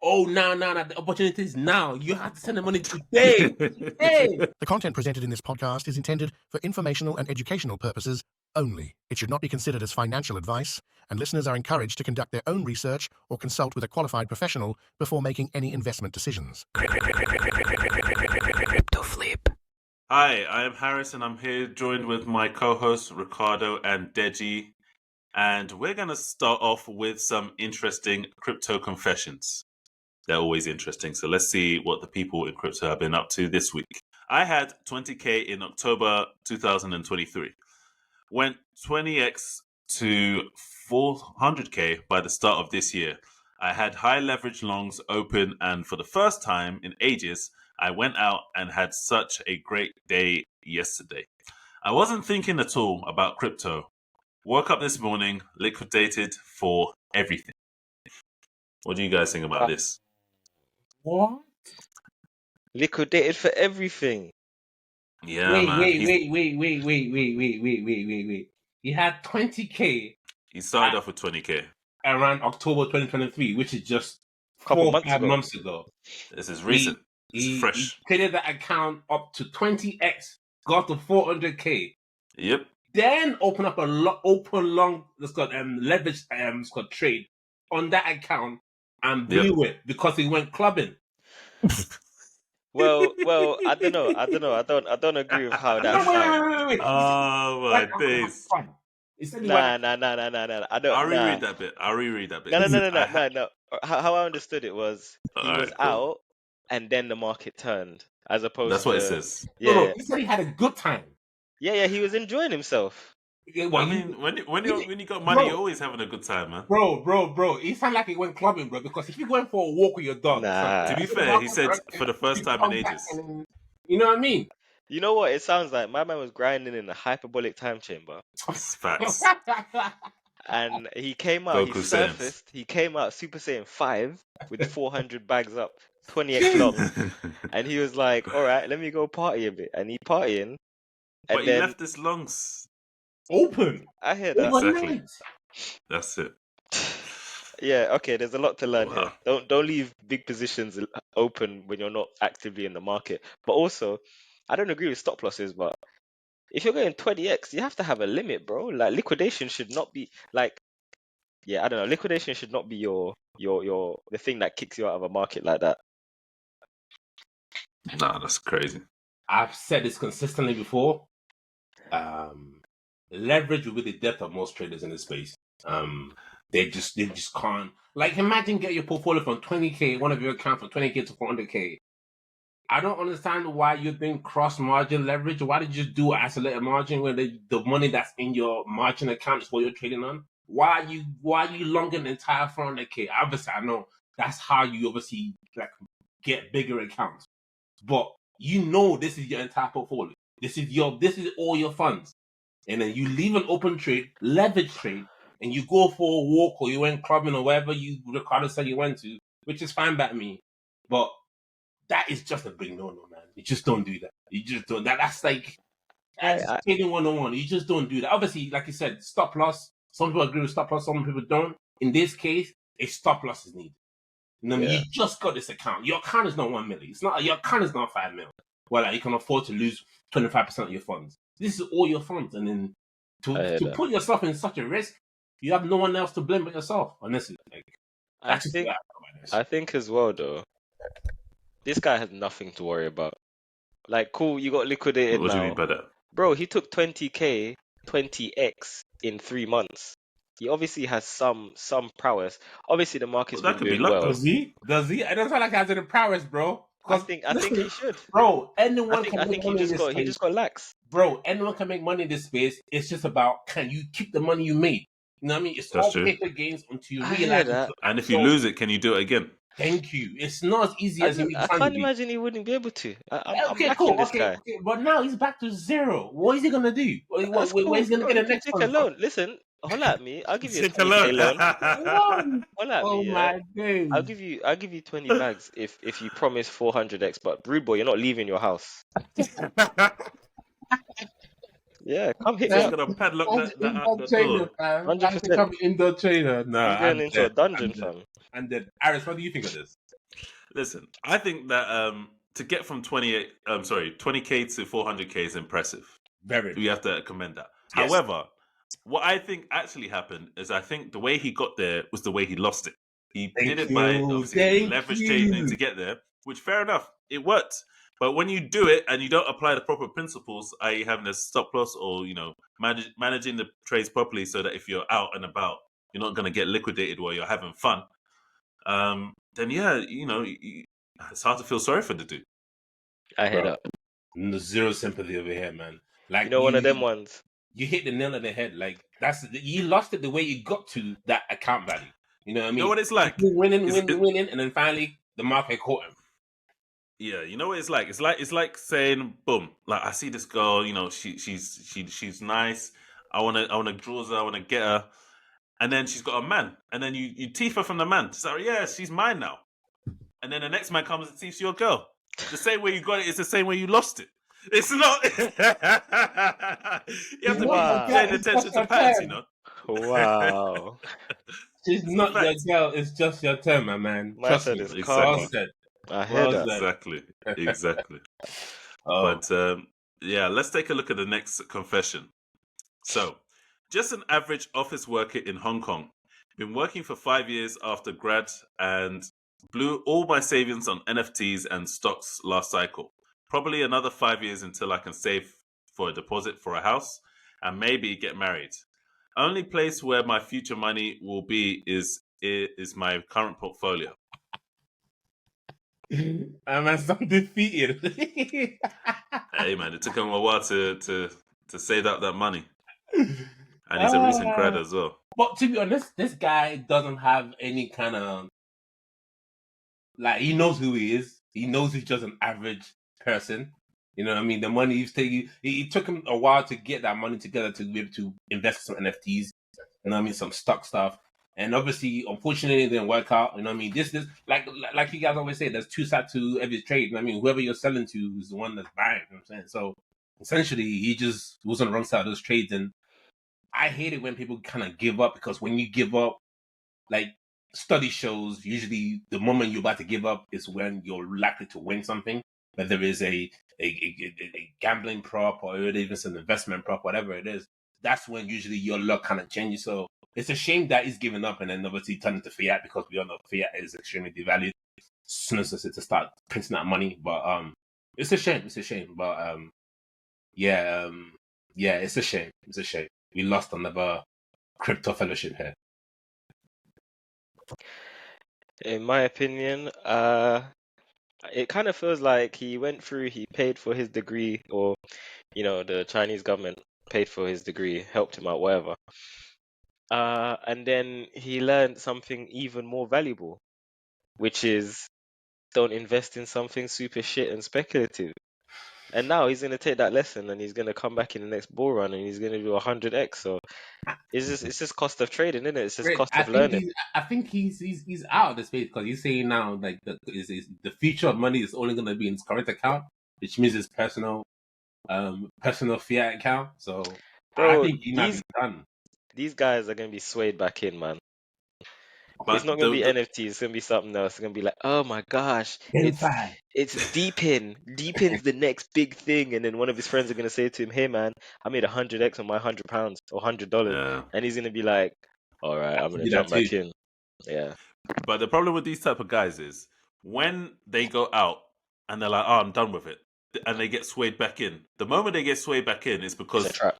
oh, now, the opportunity is now. You have to send the money today. Hey. The content presented in this podcast is intended for informational and educational purposes only. It should not be considered as financial advice, and listeners are encouraged to conduct their own research or consult with a qualified professional before making any investment decisions. Crypto flip. Hi, I am Harris, and I'm here joined with my co-hosts Ricardo and Deji, and we're going to start off with some interesting crypto confessions. They're always interesting, so let's see what the people in crypto have been up to this week. I had 20k in October 2023, went 20x to 400k by the start of this year. I had high leverage longs open, and for the first time in ages, I went out and had such a great day yesterday. I wasn't thinking at all about crypto. Woke up this morning, liquidated for everything. What do you guys think about this? What? Liquidated for everything. Yeah, Wait, man. wait. You had 20k He started off with 20k. around October 2023, which is just Couple 4 or months 5 ago. months ago. This is recent. It's fresh. He traded that account up to 20x, got to 400k. Yep. Then open up open long, it's got leverage, it's got trade on that account and blew it because he went clubbing. Well, I don't know. I don't agree with how that's fine. Wait. Oh my days. Nah. I don't. I'll reread that bit. No. How I understood it was he was out, and then the market turned, as opposed. That's what it says. Yeah. No, he said he had a good time. Yeah. He was enjoying himself. Yeah, well, I mean, when you got money, you're always having a good time, man. Bro. He sounded like he went clubbing, bro. Because if you went for a walk with your dog, Nah. To be fair, he said for the first time in ages. You know what I mean? You know what? It sounds like my man was grinding in a hyperbolic time chamber. Facts. And he came out, Goku he surfaced, he came out Super Saiyan 5 with 400 bags up, 20x long. And he was like, all right, let me go party a bit. And he partying. And But then he left his lungs open. I hear that. Exactly. That's it. Yeah, okay, there's a lot to learn Wow. here. Don't leave big positions open when you're not actively in the market. But also, I don't agree with stop losses, but if you're going 20x, you have to have a limit, bro. Like liquidation should not be like, yeah, I don't know. Liquidation should not be your the thing that kicks you out of a market like that. Nah, that's crazy. I've said this consistently before. Leverage will be the death of most traders in this space. They just can't. Like, imagine get your portfolio from 20k, one of your accounts from 20k to 400k. I don't understand why you're doing cross margin leverage. Why did you just do isolated margin when the money that's in your margin account is what you're trading on? Why are you longing the entire 400k? Obviously, I know that's how you obviously like get bigger accounts, but you know this is your entire portfolio. This is all your funds, and then you leave an open trade, leverage trade, and you go for a walk or you went clubbing or wherever Ricardo said you went to, which is fine by me, but that is just a big no-no, man. You just don't do that. You just don't. That's trading 101. You just don't do that. Obviously, like you said, stop loss. Some people agree with stop loss, some people don't. In this case, a stop loss is needed. You know what I mean? You just got this account. Your account is not 1 million. It's not. Your account is not 5 million. Well, like, you can afford to lose 25% of your funds. This is all your funds, and then to put yourself in such a risk, you have no one else to blame but yourself. Honestly, like, I think as well though, this guy has nothing to worry about. Like, cool, you got liquidated What do you now. mean by that? Bro, he took 20k, 20x in 3 months. He obviously has some prowess. Obviously, the market's been doing well. Does he? I don't sound like he has any prowess, bro. I think he should. Bro, anyone I think he just got lax. Bro, anyone can make money in this space. It's just about, can you keep the money you made? You know what I mean? It's That's all true. paper games until you I realize hear that. And if you lose it, can you do it again? Thank you. It's not as easy as you I can't imagine he wouldn't be able to. I'm backing this guy. Okay. But now he's back to zero. What is he gonna do? Where is he gonna get the next take one? a loan. Listen, holla at me. I'll give you a Take a 20k loan. loan. Holla at me. My days. I'll give you 20 bags if you promise 400x. But rude boy, you're not leaving your house. Yeah, come hit me Just up. gonna padlock That's that out indoor the trainer, door. fam. That's 100%. become indoor trainer. No, I'm going into a dungeon, I'm dead. fam. I'm dead. Aris, what do you think of this? Listen, I think that to get from 20k to 400k is impressive. Very. We have to commend that. Yes. However, what I think actually happened is I think the way he got there was the way he lost it. He did it by obviously leverage trading to get there, which fair enough, it worked. But when you do it and you don't apply the proper principles, i.e. having a stop loss or, managing the trades properly so that if you're out and about, you're not going to get liquidated while you're having fun, then yeah, it's hard to feel sorry for the dude. I hear Bro. that. No, zero sympathy over here, man. Like You know, one of them ones. You hit the nail on the head. Like you lost it the way you got to that account value. You know what I mean? You know what it's like? Winning, and then finally the market caught him. Yeah, you know what it's like. It's like saying, boom, like I see this girl, she's nice. I wanna draw her, I wanna get her, and then she's got a man, and then you teeth her from the man. So yeah, she's mine now. And then the next man comes and teeths your girl. The same way you got it is the same way you lost it. It's not. You have to be paying attention to patterns, Wow. She's not your girl. It's just your turn, my man. Trust me. It's karma. Well said. I hear that. Exactly. Oh. But yeah, let's take a look at the next confession. So, just an average office worker in Hong Kong. Been working for 5 years after grad and blew all my savings on NFTs and stocks last cycle. Probably another 5 years until I can save for a deposit for a house and maybe get married. Only place where my future money will be is my current portfolio. I'm defeated. Hey man, it took him a while to save up that money. And he's a recent grad as well. But to be honest, this guy doesn't have any kind of he knows who he is. He knows he's just an average person. You know what I mean? The money he's taking, it took him a while to get that money together to be able to invest in some NFTs. You know what I mean? Some stock stuff. And obviously, unfortunately, it didn't work out. You know what I mean? This like you guys always say, there's two sides to every trade. You know what I mean? Whoever you're selling to is the one that's buying. You know what I'm saying? So essentially, he just was on the wrong side of those trades. And I hate it when people kind of give up, because when you give up, study shows, usually the moment you're about to give up is when you're likely to win something. Whether it's a gambling prop or even an investment prop, whatever it is, that's when usually your luck kind of changes. So it's a shame that he's given up and then obviously turned into fiat, because we all know fiat is extremely devalued as soon as it's to start printing that money. But it's a shame. It's a shame. But yeah, it's a shame. It's a shame. We lost another crypto fellowship here. In my opinion, it kind of feels like he went through, he paid for his degree, or, the Chinese government paid for his degree, helped him out, whatever. And then he learned something even more valuable, which is don't invest in something super shit and speculative. And now he's going to take that lesson and he's going to come back in the next bull run and he's going to do 100x. So it's just cost of trading, isn't it? It's just cost of learning. I think he's out of the space, because he's saying now the future of money is only going to be in his current account, which means his personal fiat account. So Bro, I think he might be done. These guys are going to be swayed back in, man. But it's not going to be NFTs. It's going to be something else. It's going to be like, oh my gosh, it's Deepin. Deepin's the next big thing. And then one of his friends are going to say to him, hey man, I made 100x on my £100 or $100. Yeah. And he's going to be like, all right, I'm going to jump back in. Yeah. But the problem with these type of guys is when they go out and they're like, oh, I'm done with it, and they get swayed back in. The moment they get swayed back in is because it's a trap.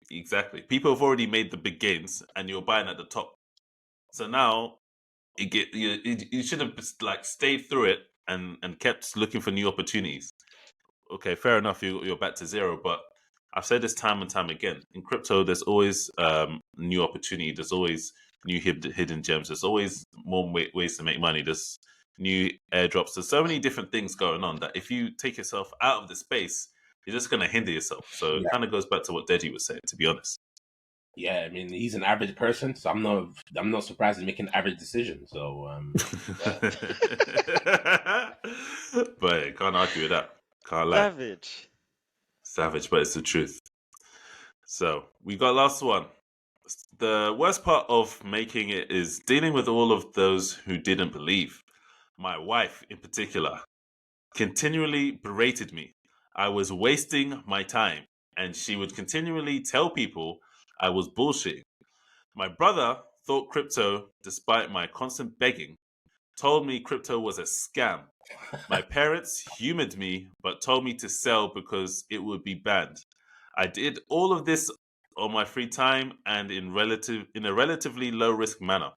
Exactly, people have already made the big gains and you're buying at the top. So now you should have stayed through it and kept looking for new opportunities. Okay, fair enough, you're back to zero, but I've said this time and time again, in crypto there's always new opportunity, there's always new hidden gems, there's always more ways to make money, there's new airdrops, there's so many different things going on that if you take yourself out of the space, you're just going to hinder yourself. So it kind of goes back to what Deji was saying, to be honest. Yeah, I mean, he's an average person, so I'm not surprised he's making average decisions. So, but can't argue with that. Can't lie. Savage, but it's the truth. So we got last one. The worst part of making it is dealing with all of those who didn't believe. My wife, in particular, continually berated me. I was wasting my time, and she would continually tell people I was bullshitting. My brother thought crypto, despite my constant begging, told me crypto was a scam. My parents humored me, but told me to sell because it would be banned. I did all of this on my free time and in a relatively low risk manner.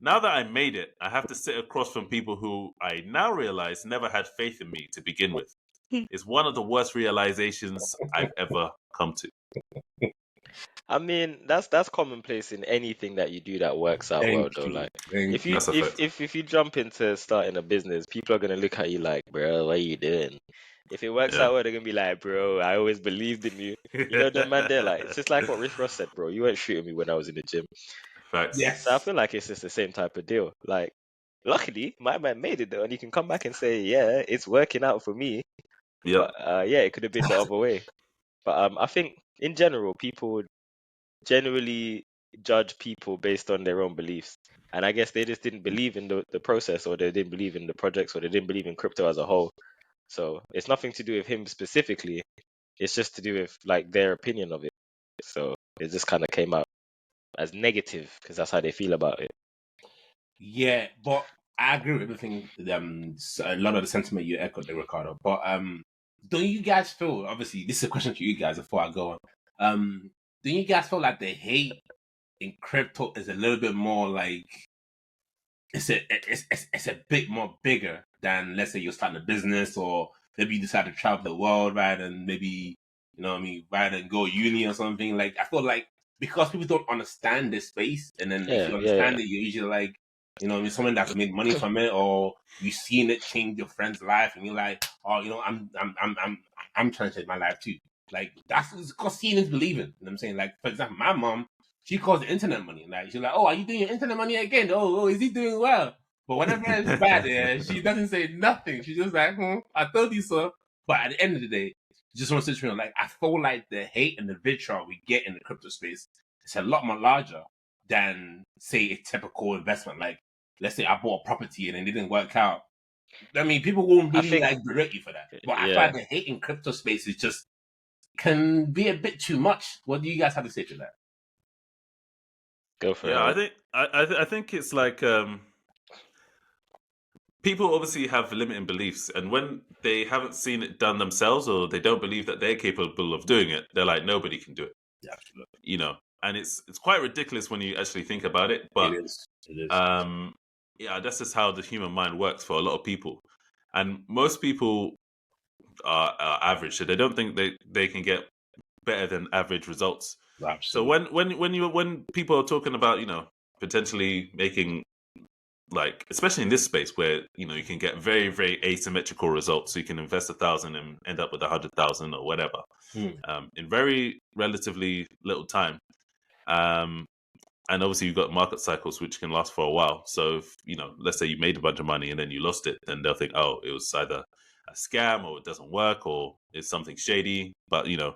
Now that I made it, I have to sit across from people who I now realize never had faith in me to begin with. It's one of the worst realizations I've ever come to. I mean, that's commonplace in anything that you do that works out well, Thank though. you. Like, Thank if you. you That's a fact. if you jump into starting a business, people are gonna look at you like, bro, what are you doing? If it works Yeah. out well, they're gonna be like, bro, I always believed in you. You know, the man there, like, it's just like what Rick Ross said, bro. You weren't shooting me when I was in the gym. Facts. So I Yes. feel like it's just the same type of deal. Like, luckily, my man made it though, and you can come back and say, yeah, it's working out for me. Yep. But yeah, it could have been the other way. But I think in general, people generally judge people based on their own beliefs. And I guess they just didn't believe in the process, or they didn't believe in the projects, or they didn't believe in crypto as a whole. So it's nothing to do with him specifically. It's just to do with like their opinion of it. So it just kind of came out as negative because that's how they feel about it. Yeah, but I agree with everything. A lot of the sentiment you echoed there, Ricardo. But don't you guys feel? Obviously, this is a question to you guys before I go on. Don't you guys feel like the hate in crypto is a little bit more like it's a bit more bigger than, let's say, you're starting a business, or maybe you decide to travel the world, right? And maybe, you know what I mean, rather than go uni or something. Like, I feel like because people don't understand this space, and then if Yeah, you yeah, understand it, you're usually like, you know what I mean, someone that's made money from it, or you've seen it change your friend's life, and you're like, oh, you know, I'm trying to change my life too. Like, that's because seeing is believing. You know what I'm saying? Like, for example, my mom, she calls it internet money. Like, she's like, "Oh, are you doing your internet money again? Oh, is he doing well?" But whenever it's bad, yeah, she doesn't say nothing. She's just like, I told you so. But at the end of the day, just want to say, like, I feel like the hate and the vitriol we get in the crypto space is a lot more larger than, say, a typical investment. Like, let's say I bought a property and it didn't work out. I mean, people won't I really think, like berate you for that. But I feel yeah, like the hate in crypto space is just can be a bit too much. What do you guys have to say to that? go for Yeah, I it. think I think it's like people obviously have limiting beliefs, and when they haven't seen it done themselves, or they don't believe that they're capable of doing it, they're like, nobody can do it. Yeah, absolutely. You know, and it's quite ridiculous when you actually think about it. It But is. It is. um, yeah, that's just how the human mind works for a lot of people, and most people are average, so they don't think they can get better than average results. So Absolutely. when people are talking about, you know, potentially making, like, especially in this space where, you know, you can get very, very asymmetrical results, so you can invest 1,000 and end up with 100,000 or whatever, Hmm. in very relatively little time. um and obviously you've got market cycles which can last for a while. So if, you know, let's say you made a bunch of money and then you lost it, then they'll think, oh, it was either a scam, or it doesn't work, or it's something shady. But, you know,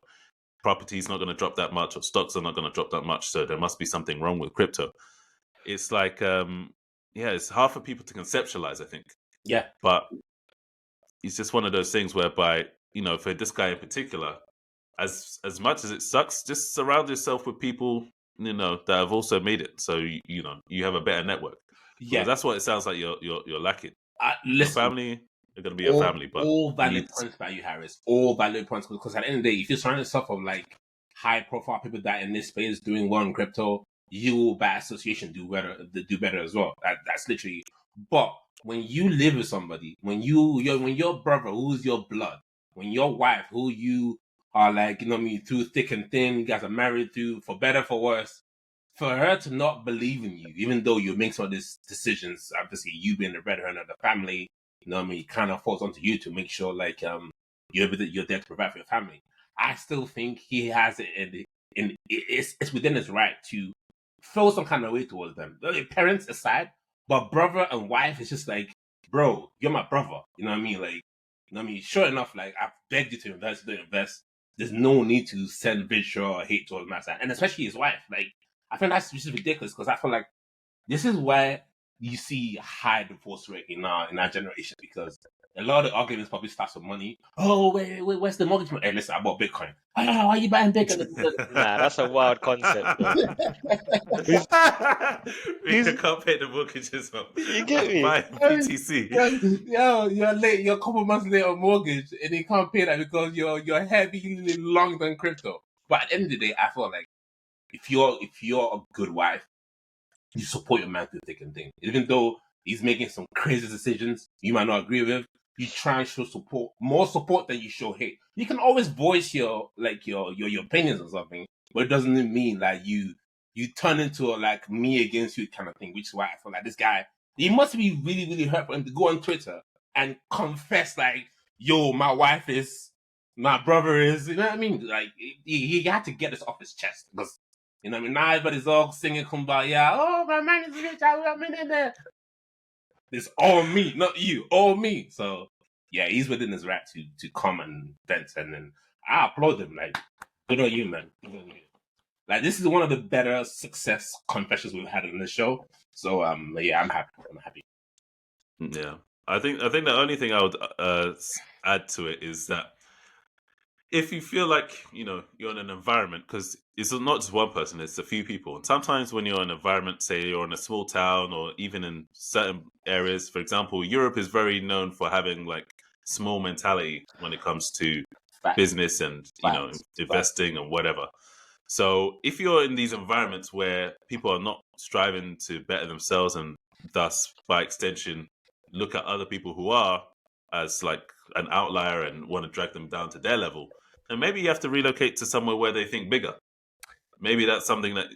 property's not going to drop that much, or stocks are not going to drop that much, so there must be something wrong with crypto. It's like, yeah, it's hard for people to conceptualize, I think. Yeah. But it's just one of those things whereby, you know, for this guy in particular, as much as it sucks, just surround yourself with people, you know, that have also made it, so you know, you have a better network, because Yeah. that's what it sounds like you're lacking. Your Listen, family are going to be your family, but all you valid need points by you, Harris. All valid points, because at the end of the day, if you're surrounding yourself of like high profile people that in this space doing well in crypto, you will by association do better as well. That's literally. But when you live with somebody, when your brother who's your blood, when your wife who you are like, you know what I mean, through thick and thin, you guys are married through for better for worse, for her to not believe in you, even though you make some of these decisions, obviously you being the breadwinner of the family, you know what I mean, it kind of falls onto you to make sure like you're there to provide for your family. I still think he has it in it's within his right to feel some kind of way towards them. Parents aside, but brother and wife is just like, bro, you're my brother. You know what I mean? Like, you know what I mean? Sure enough, like I've begged you to invest, don't invest. there's no need to send vitriol or hate towards Master, and especially his wife. Like, I think that's just ridiculous because I feel like this is where you see high divorce rate in our generation, because a lot of the arguments probably starts with money. Oh, wait, where's the mortgage? Hey, listen, I bought Bitcoin. Oh, why are you buying Bitcoin? Nah, that's a wild concept, though. We can't pay the mortgages off. You get me? Buy BTC. You're late. You're a couple months late on mortgage, and you can't pay that because you're heavily long on crypto. But at the end of the day, I feel like if you're a good wife, you support your man through thick and thin. Even though he's making some crazy decisions you might not agree with, you try and show support, more support than you show hate. You can always voice your opinions or something, but it doesn't mean that you turn into a like me against you kind of thing. Which is why I feel like this guy, he must be really, really hurt for him to go on Twitter and confess like, yo, my wife is, my brother is, you know what I mean? Like, he had to get this off his chest because, you know what I mean? Now everybody's all singing Kumbaya. Oh, my man is rich. I'm in there. It's all me, not you. All me. So, yeah, he's within his right to come and vent. And then I applaud him. Like, good on you, man. Good on you. Like, this is one of the better success confessions we've had on the show. So, yeah, I'm happy. Yeah. I think the only thing I would add to it is that if you feel like, you're in an environment, because it's not just one person, it's a few people. And sometimes when you're in an environment, say you're in a small town or even in certain areas, for example, Europe is very known for having like small mentality when it comes to business and, investing and whatever. So if you're in these environments where people are not striving to better themselves and thus, by extension, look at other people who are as like an outlier and want to drag them down to their level, and maybe you have to relocate to somewhere where they think bigger. Maybe that's something that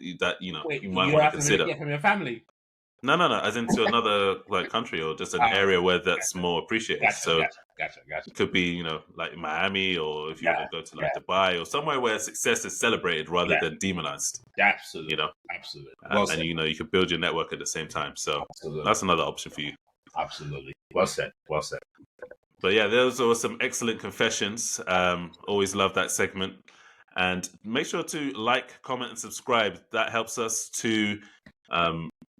Wait, you might want to consider. Relocate from your family? No, as into another like country or just an area where that's more appreciated. Gotcha. It could be like Miami, or if you want to go to like Dubai or somewhere where success is celebrated rather than demonized. Absolutely, absolutely. And you can build your network at the same time. So that's another option for you. Absolutely. Well said. But yeah, those are some excellent confessions. Always love that segment. And make sure to like, comment, and subscribe. That helps us to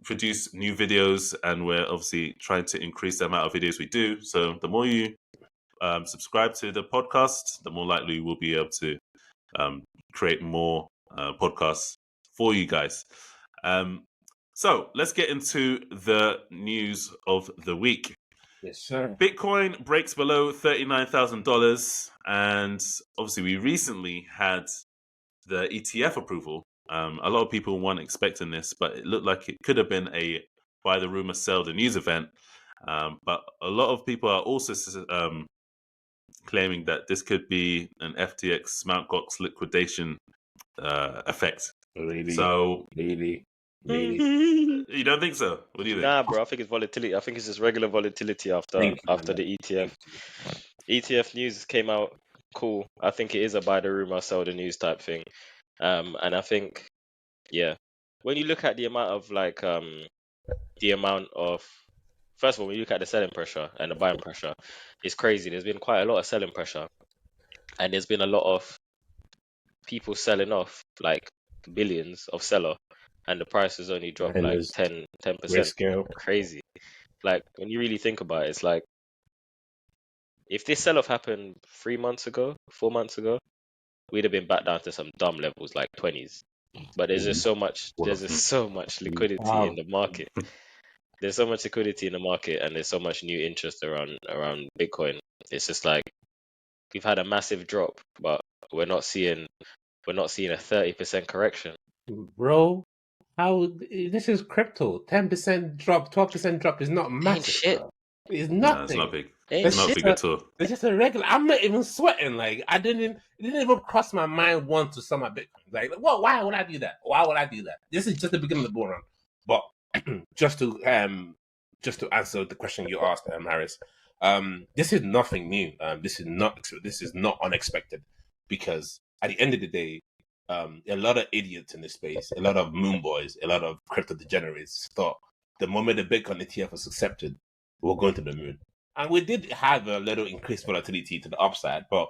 produce new videos. And we're obviously trying to increase the amount of videos we do. So the more you subscribe to the podcast, the more likely we'll be able to create more podcasts for you guys. So let's get into the news of the week. Yes, sir. Bitcoin breaks below $39,000, and obviously we recently had the ETF approval. A lot of people weren't expecting this, but it looked like it could have been a buy the rumor, sell the news event. But a lot of people are also claiming that this could be an FTX Mt. Gox liquidation effect. Really? So really. You don't think so? What do you think? Nah, bro. I think it's volatility. I think it's just regular volatility after the ETF. ETF news came out. Cool. I think it is a buy the rumor, sell the news type thing. And I think, when you look at the amount of first of all, when you look at the selling pressure and the buying pressure, it's crazy. There's been quite a lot of selling pressure, and there's been a lot of people selling off, like billions of seller, and the price has only dropped like 10%. Crazy. Like, when you really think about it, it's like, if this sell-off happened 3 months ago, 4 months ago, we'd have been back down to some dumb levels like 20s. But there's just so much liquidity in the market. There's so much liquidity in the market, and there's so much new interest around Bitcoin. It's just like, we've had a massive drop, but we're not seeing a 30% correction. Bro, how this is crypto? 10% drop, 12% drop is not massive. Ain't shit. Bro. It's nothing. No, it's not big. It's not big at all. It's just a regular. I'm not even sweating. Like, it didn't even cross my mind once to sell my Bitcoin. Like, what? Why would I do that? Why would I do that? This is just the beginning of the bull run. But just to answer the question you asked, Harris, this is nothing new. This is not unexpected, because at the end of the day, a lot of idiots in this space, a lot of moon boys, a lot of crypto degenerates thought the moment the Bitcoin ETF was accepted, we're going to the moon. And we did have a little increased volatility to the upside, but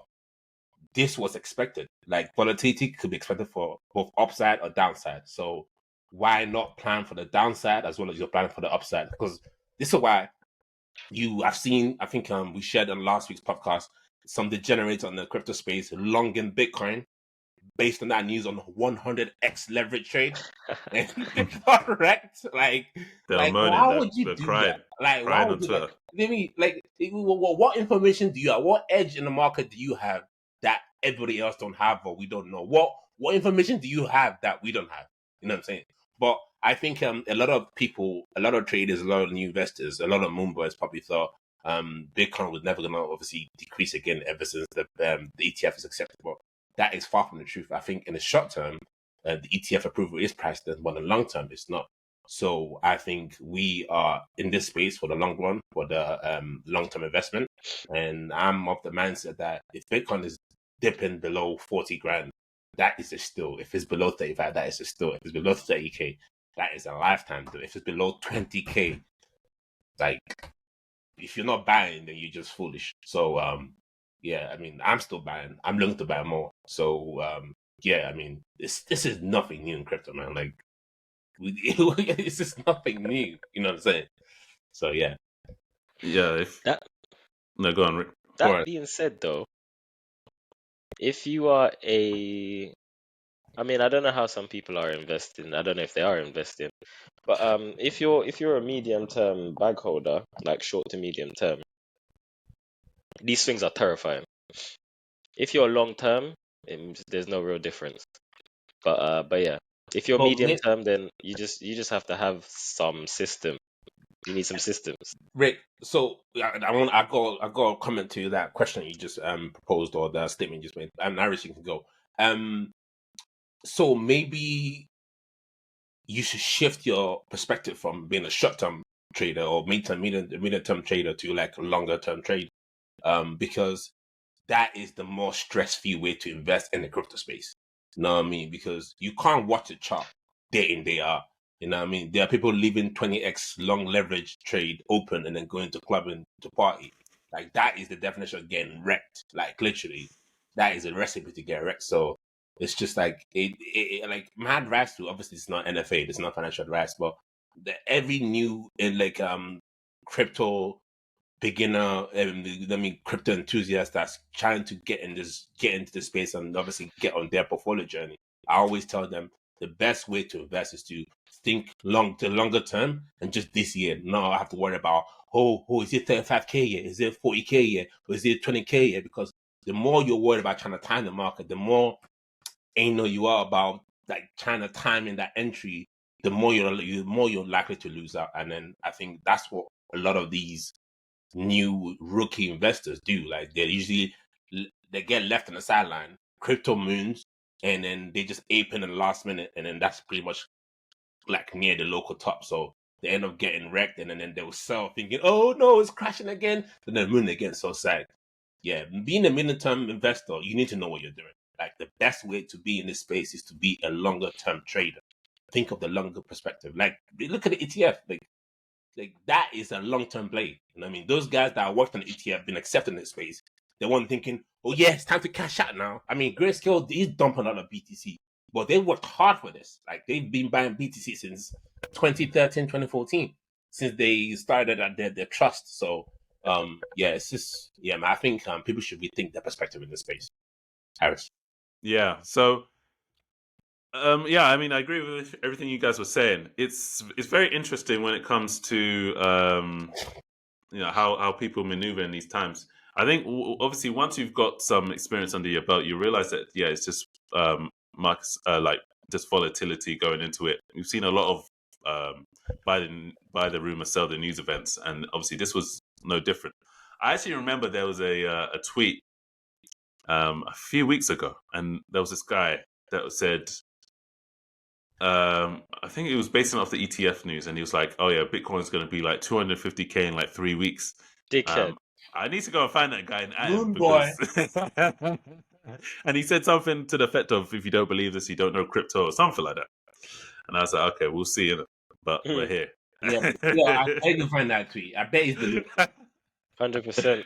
this was expected. Like volatility could be expected for both upside or downside. So why not plan for the downside as well as you're planning for the upside? Because this is why I've seen, I think we shared on last week's podcast, some degenerates on the crypto space long in Bitcoin based on that news on 100x leverage trade. And they got wrecked. Like moaning. why would you do crying, that? Like, why crying would on you Twitter. what information do you have? What edge in the market do you have that everybody else don't have or we don't know? What information do you have that we don't have? You know what I'm saying? But I think a lot of people, a lot of traders, a lot of new investors, a lot of moonboys probably thought Bitcoin was never going to obviously decrease again ever since the ETF is acceptable. That is far from the truth. I think in the short term, the ETF approval is priced in, but in the long term, it's not. So I think we are in this space for the long run, for the long-term investment. And I'm of the mindset that if Bitcoin is dipping below 40 grand, that is a steal. If it's below 35, that is a steal. If it's below 30K, that is a lifetime deal. If it's below 20K, like, if you're not buying, then you're just foolish. So, yeah, I mean, I'm still buying. I'm looking to buy more. So, yeah, I mean, this is nothing new in crypto, man. Like, it's just nothing new. You know what I'm saying? So, yeah. Yeah. No, go on, Rick. That being said, though, if you are I mean, I don't know how some people are investing. I don't know if they are investing, but if you're a medium term bag holder, like short to medium term, these swings are terrifying. If you're long term, there's no real difference. But yeah, if you're medium term, then you just have to have some system. You need some systems. Rick, so I got a comment to that question you just proposed or the statement you just made, and Iris, you can go. So maybe you should shift your perspective from being a short-term trader or medium-term trader to like a longer-term trade, because that is the more stress-free way to invest in the crypto space. You know what I mean? Because you can't watch a chart day in, day out. You know what I mean? There are people leaving 20x long leverage trade open and then going to club and to party. Like, that is the definition of getting wrecked. Like, literally, that is a recipe to get wrecked. So it's just like like my advice to, obviously it's not NFA, it's not financial advice, but every new crypto beginner, crypto enthusiast that's trying to get into the space and obviously get on their portfolio journey, I always tell them the best way to invest is to think longer term and just this year. No, I have to worry about is it 35K yet? Is it 40K yet? Or is it 20K yet? Because the more you're worried about trying to time the market, the more you are about like trying to time in that entry, the more you're likely to lose out. And then I think that's what a lot of these new rookie investors do. Like, they get left on the sideline, crypto moons, and then they just ape in the last minute, and then that's pretty much like near the local top. So they end up getting wrecked, and then they'll sell thinking, oh no, it's crashing again, and then moon again. So sad. Yeah, being a mid-term investor, you need to know what you're doing. Like, the best way to be in this space is to be a longer-term trader. Think of the longer perspective. Like, look at the ETF. Like that is a long-term play. You know what I mean? Those guys that worked on the ETF, been accepted in this space, they weren't thinking, oh yeah, it's time to cash out now. I mean, Grayscale is dumping out of BTC, but they worked hard for this. Like, they've been buying BTC since 2013, 2014, since they started at their trust. So, yeah, it's just, yeah, man, I think people should rethink their perspective in this space. Harris. Yeah. So, yeah, I mean, I agree with everything you guys were saying. It's very interesting when it comes to how people maneuver in these times. I think obviously once you've got some experience under your belt, you realize that it's just like just volatility going into it. We've seen a lot of buy the rumor, sell the news events, and obviously this was no different. I actually remember there was a tweet a few weeks ago, and there was this guy that said, I think it was based off the ETF news, and he was like, "Oh yeah, Bitcoin's going to be like 250K in like 3 weeks." Dickhead. I need to go and find that guy and add him Boy. because and he said something to the effect of, "If you don't believe this, you don't know crypto," or something like that. And I was like, "Okay, we'll see," but we're here. Yeah, I can find that tweet. I bet it's the 100%.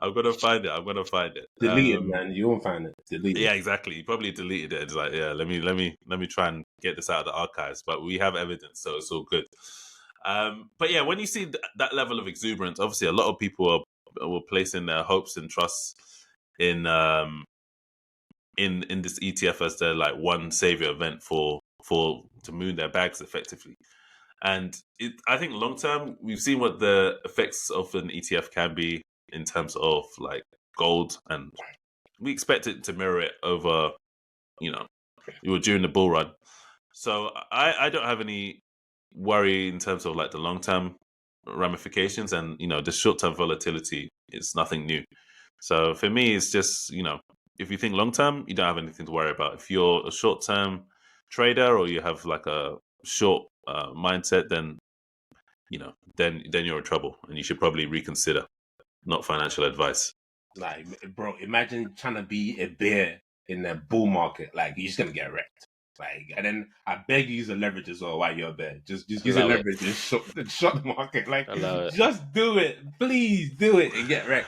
I'm gonna find it. I'm gonna find it. Delete it, man. You won't find it. Delete it. Yeah, exactly. You probably deleted it. It's like, yeah, let me try and get this out of the archives. But we have evidence, so it's all good. But yeah, when you see that level of exuberance, obviously a lot of people were placing their hopes and trusts in in this ETF as their like one savior event for to moon their bags effectively. And I think long term, we've seen what the effects of an ETF can be in terms of like gold, and we expect it to mirror it over, during the bull run. So I don't have any worry in terms of like the long term ramifications, and the short term volatility is nothing new. So for me, it's just if you think long term, you don't have anything to worry about. If you're a short term trader or you have like a short mindset, then then you're in trouble, and you should probably reconsider. Not financial advice. Like, bro, imagine trying to be a bear in a bull market. Like, you're just gonna get wrecked. Like, and then I beg you use a leverage as well while you're a bear. Just use a leverage and shut the market. Like, just do it. Please do it and get wrecked.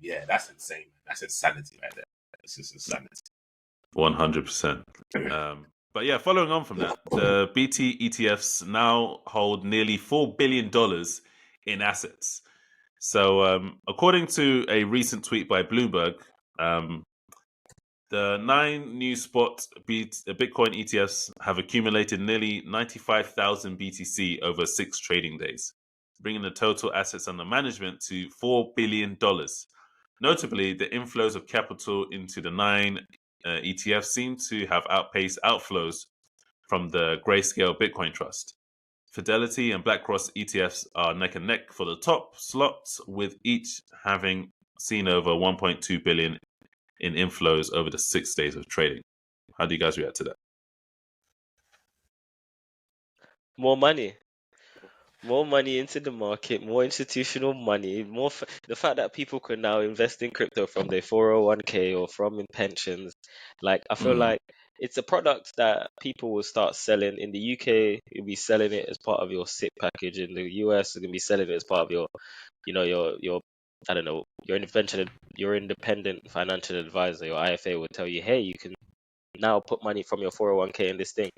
Yeah, that's insane. That's insanity right there. It's just insanity. 100%. But yeah, following on from that, the BT ETFs now hold nearly $4 billion in assets. So, according to a recent tweet by Bloomberg, the 9 new spot Bitcoin ETFs have accumulated nearly 95,000 BTC over 6 trading days, bringing the total assets under management to $4 billion. Notably, the inflows of capital into the 9 ETFs seem to have outpaced outflows from the Grayscale Bitcoin Trust. Fidelity and BlackRock ETFs are neck and neck for the top slots, with each having seen over 1.2 billion in inflows over the 6 days of trading. How do you guys react to that? More money into the market, more institutional money, the fact that people can now invest in crypto from their 401k or from in pensions. Like, I feel like it's a product that people will start selling. In the UK, you'll be selling it as part of your SIP package. In the US, you're gonna be selling it as part of your, your I don't know, your independent financial advisor, your IFA will tell you, hey, you can now put money from your 401k in this thing.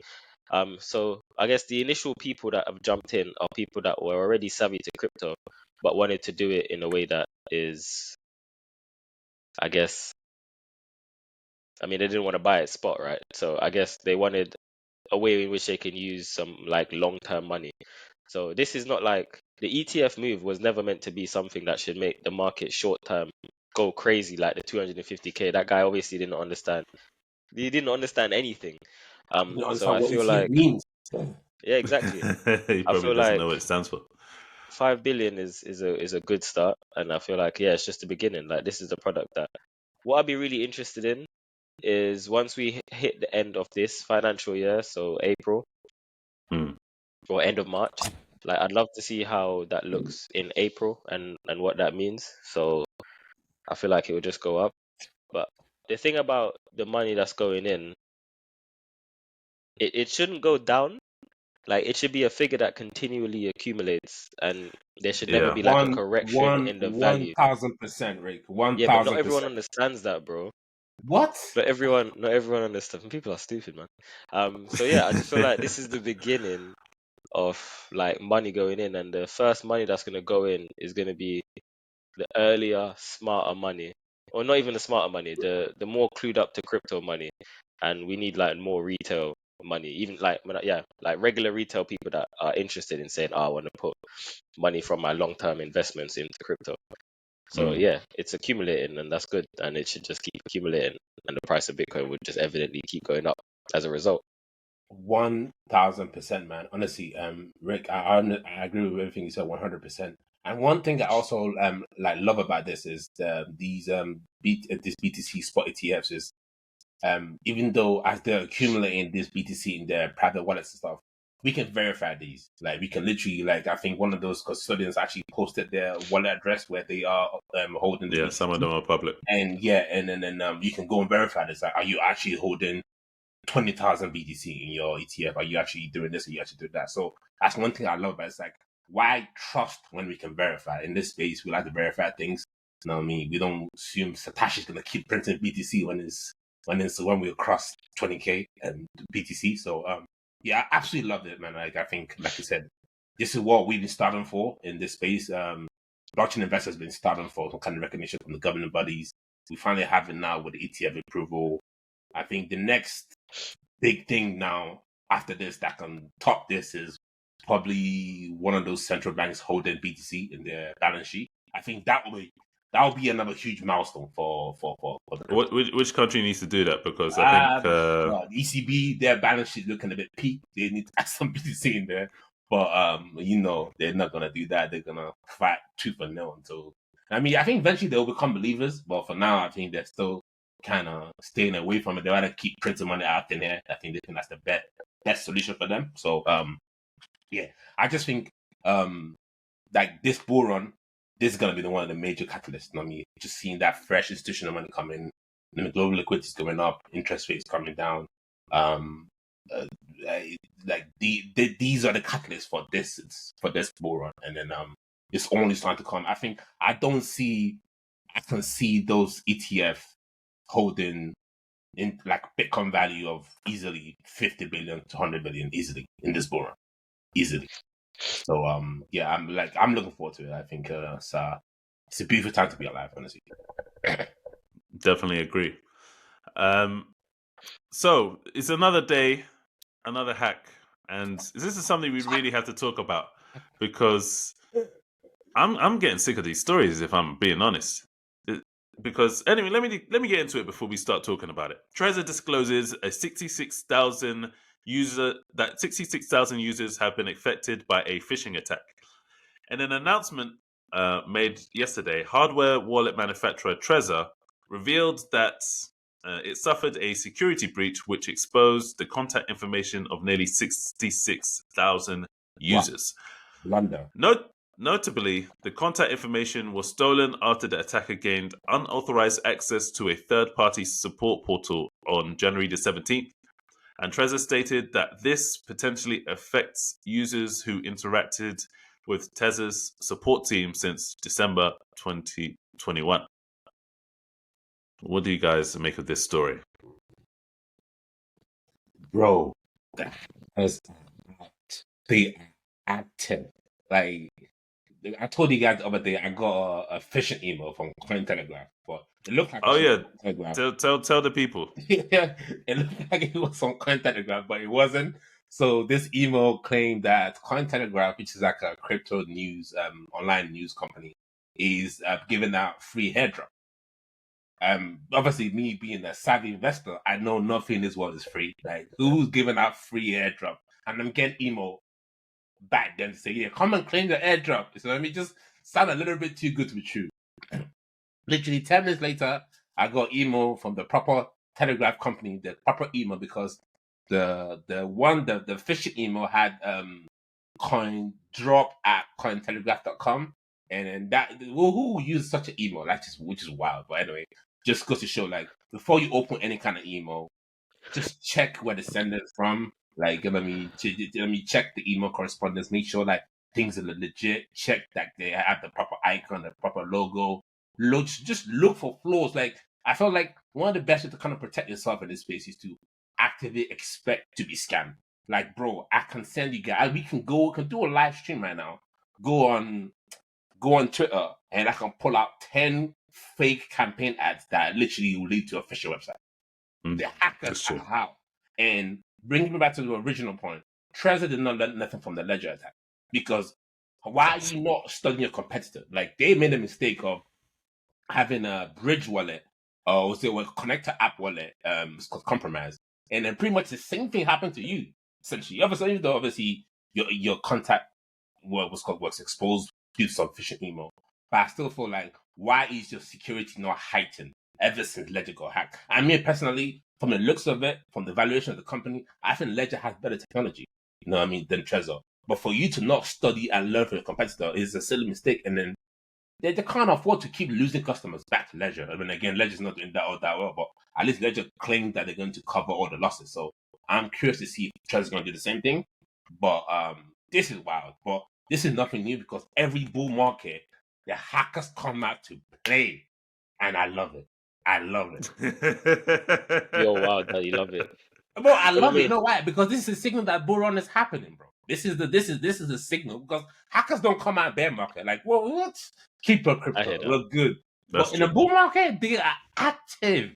So I guess the initial people that have jumped in are people that were already savvy to crypto, but wanted to do it in a way that is, I guess, they didn't want to buy at spot, right? So I guess they wanted a way in which they can use some like long-term money. So this is not like the ETF move was never meant to be something that should make the market short-term go crazy like the 250k. That guy obviously didn't understand. He didn't understand anything. So I feel like, yeah, exactly. He probably doesn't know what it stands for. 5 billion is a good start, and I feel like, yeah, it's just the beginning. Like, this is the product that what I'd be really interested in is once we hit the end of this financial year, so April or end of March. Like, I'd love to see how that looks in April and what that means. So I feel like it will just go up. But the thing about the money that's going in, it shouldn't go down. Like, it should be a figure that continually accumulates, and there should never be like a correction in the value. 1,000%, Rick. 1,000%. Yeah, but not everyone understands that, bro. What? Not everyone understands. People are stupid, man. So yeah, I just feel like this is the beginning of like money going in, and the first money that's gonna go in is gonna be the earlier, smarter money, or not even the smarter money, the more clued up to crypto money, and we need like more retail money, even like like regular retail people that are interested in saying, I want to put money from my long-term investments into crypto. So yeah, it's accumulating, and that's good, and it should just keep accumulating, and the price of Bitcoin would just evidently keep going up as a result. 1,000%, man. Honestly, Rick, I agree with everything you said 100%. And one thing I also like love about this is this BTC spot ETFs is even though as they're accumulating this BTC in their private wallets and stuff, we can verify these. Like, we can literally, like, I think one of those custodians actually posted their wallet address where they are holding. Yeah, some of them are public. And yeah, and then you can go and verify this. Like, are you actually holding 20,000 BTC in your ETF? Are you actually doing this? Are you actually doing that? So that's one thing I love. But it's like, why trust when we can verify? In this space, we like to verify things. You know what I mean? We don't assume Satoshi's gonna keep printing BTC when we cross 20K and BTC. So yeah, I absolutely loved it, man. Like I think, like you said, this is what we've been starting for in this space. Blockchain investors have been starting for some kind of recognition from the governing bodies. We finally have it now with the ETF approval. I think the next big thing now after this that can top this is probably one of those central banks holding BTC in their balance sheet. I think that will be another huge milestone for the Which country needs to do that? Because I think well, the ECB, their balance sheet looking a bit peak. They need to add some BTC in there. But they're not gonna do that. They're gonna fight tooth and nail until I think eventually they'll become believers, but for now I think they're still kind of staying away from it. They rather keep printing money out in there. I think they think that's the best solution for them. So yeah. I just think like this bull run, this is gonna be one of the major catalysts. Just seeing that fresh institutional money coming, the global liquidity is going up, interest rates coming down. These are the catalysts for this bull run, and then it's only starting to come. I think I can see those ETF holding in like Bitcoin value of easily 50 billion to 100 billion easily in this bull run, easily. So yeah, I'm looking forward to it. I think it's a beautiful time to be alive, honestly. definitely agree. So it's another day, another hack, and this is something we really have to talk about because I'm getting sick of these stories. If I'm being honest, because anyway, let me get into it before we start talking about it. Tresor discloses 66,000 users have been affected by a phishing attack. In an announcement made yesterday, hardware wallet manufacturer Tresor revealed that it suffered a security breach which exposed the contact information of nearly 66,000 users. Blunder. Notably, the contact information was stolen after the attacker gained unauthorized access to a third-party support portal on January the 17th. And Tresor stated that this potentially affects users who interacted with Tesor's support team since December 2021. What do you guys make of this story? Bro, that was the active. Like, I told you guys the other day, I got a phishing email from Cointelegraph, but it looked like Tell the people. Yeah, it looked like it was on Cointelegraph, but it wasn't. So this email claimed that Cointelegraph, which is like a crypto news, online news company, is giving out free airdrop. Obviously, me being a savvy investor, I know nothing in this world is free. Like, who's giving out free airdrop? And I'm getting email back then to say, yeah, come and claim the airdrop. So let me just sound a little bit too good to be true. Literally 10 minutes later, I got email from the proper Telegraph company, the proper email, because the phishing email had coin drop at cointelegraph.com, and then that who used such an email? Which is wild. But anyway, just goes to show, like, before you open any kind of email, just check where the sender is from. Like, let me check the email correspondence, make sure like things are legit, check that they have the proper icon, the proper logo. Just look for flaws. Like, I felt like one of the best ways to kind of protect yourself in this space is to actively expect to be scammed. Like, bro, I can send you guys, we can do a live stream right now. Go on Twitter, and I can pull out 10 fake campaign ads that literally will lead to a official website. The hackers are how. And bringing me back to the original point, Tresor did not learn nothing from the Ledger attack. Because why are you not studying your competitor? Like, they made a mistake of having a bridge wallet, or was it a connector app wallet, it's called compromised. And then pretty much the same thing happened to you, essentially. Obviously your contact was exposed due to some phishing email. But I still feel like, why is your security not heightened ever since Ledger got hacked? I mean, personally, from the looks of it, from the valuation of the company, I think Ledger has better technology, than Tresor. But for you to not study and learn from your competitor is a silly mistake. And then they can't afford to keep losing customers back to Ledger. I mean, again, Ledger's not doing that all that well, but at least Ledger claimed that they're going to cover all the losses. So I'm curious to see if Tresor's going to do the same thing. But this is wild. But this is nothing new, because every bull market, the hackers come out to play, and I love it. I love it. You're wild that you love it. Bro, I But let love it. You me. know why? Because this is a signal that bull run is happening, bro. This is a signal because hackers don't come out bear market like, well, what? Keep your I hear crypto. that. Look good. That's But in a true. bull market, they are active.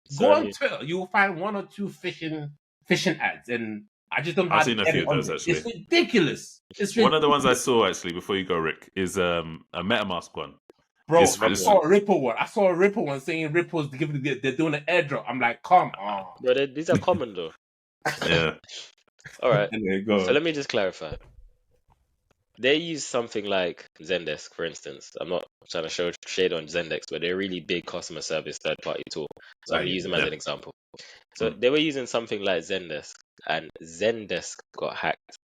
So Go let on me. Twitter, you will find one or two phishing ads, and I just don't know I've how to seen a get few it of on those there. actually. It's ridiculous. It's One of the ridiculous. ones I saw actually before you go, Rick, is a MetaMask one. Bro, It's- I it's- saw a Ripple one. I saw a Ripple one saying Ripple's they're doing an airdrop. I'm like, come on. But these are common though. Yeah. All right. Anyway, So go. let me just clarify. They use something like Zendesk, for instance. I'm not trying to show shade on Zendesk, but they're a really big customer service third-party tool. So I'm going to use them as yeah. an example. So they were using something like Zendesk, and Zendesk got hacked.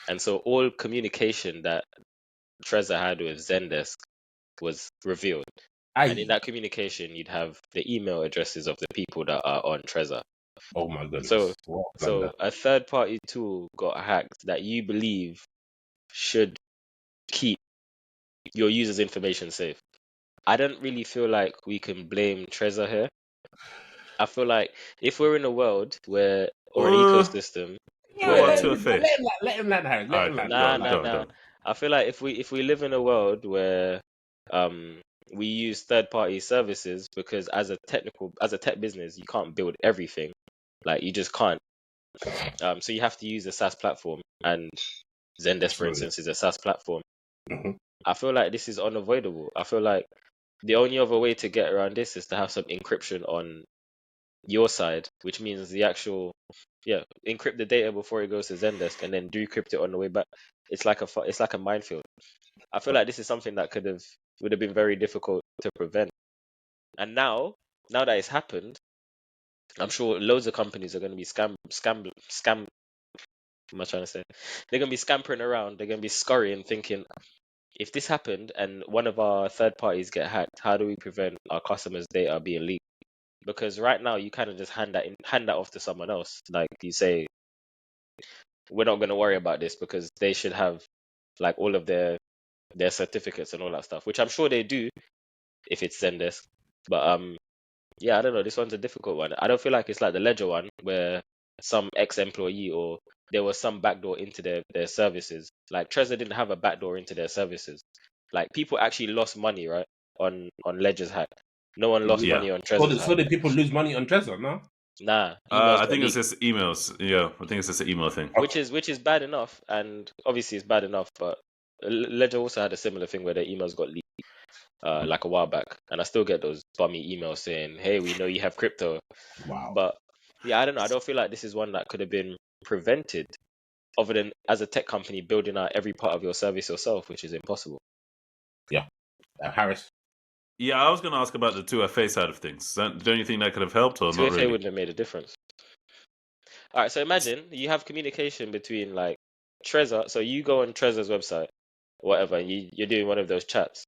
And so all communication that Tresor had with Zendesk was revealed. And in that communication, you'd have the email addresses of the people that are on Trezor. Oh my goodness. So, What a so blunder. a third-party tool got hacked that you believe should keep your users' information safe. I don't really feel like we can blame Trezor here. I feel like if we're in a world where, or an ecosystem Yeah, What where, to a fair? let him land, Harris. Let him land. nah, Let him nah, land. nah. I feel like if we live in a world where we use third-party services because as a tech business, you can't build everything. Like you just can't. So you have to use a SaaS platform, and Zendesk, for Absolutely. instance, is a SaaS platform. Mhm. I feel like this is unavoidable. I feel like the only other way to get around this is to have some encryption on your side, which means the actual, encrypt the data before it goes to Zendesk and then decrypt it on the way back. It's like a minefield. I feel like this is something that would have been very difficult to prevent. And now that it's happened, I'm sure loads of companies are going to be scam. What am I trying to say? They're going to be scampering around. They're going to be scurrying, thinking, if this happened and one of our third parties get hacked, how do we prevent our customers' data being leaked? Because right now you kind of just hand that off to someone else. Like you say, we're not going to worry about this because they should have like all of their certificates and all that stuff, which I'm sure they do if it's Zendesk. But I don't know. This one's a difficult one. I don't feel like it's like the Ledger one where some ex-employee or there was some backdoor into their services. Like Trezor didn't have a backdoor into their services. Like people actually lost money, right? On Ledger's hack. No one lost Yeah. money on Trezor's So hack. did people lose money on Tresor, no? Nah, emails I got think it's leaked. just emails. Yeah, I think it's just an email thing. Which is bad enough, and obviously it's bad enough, but Ledger also had a similar thing where their emails got leaked like a while back, and I still get those bummy emails saying, "Hey, we know you have crypto," Wow. but I don't know. I don't feel like this is one that could have been prevented, other than as a tech company building out every part of your service yourself, which is impossible. Yeah. Harris. Yeah, I was going to ask about the 2FA side of things. Don't you think that could have helped or not 2FA really? wouldn't have made a difference. All right, so imagine you have communication between like Trezor. So you go on Trezor's website, whatever, and you're doing one of those chats.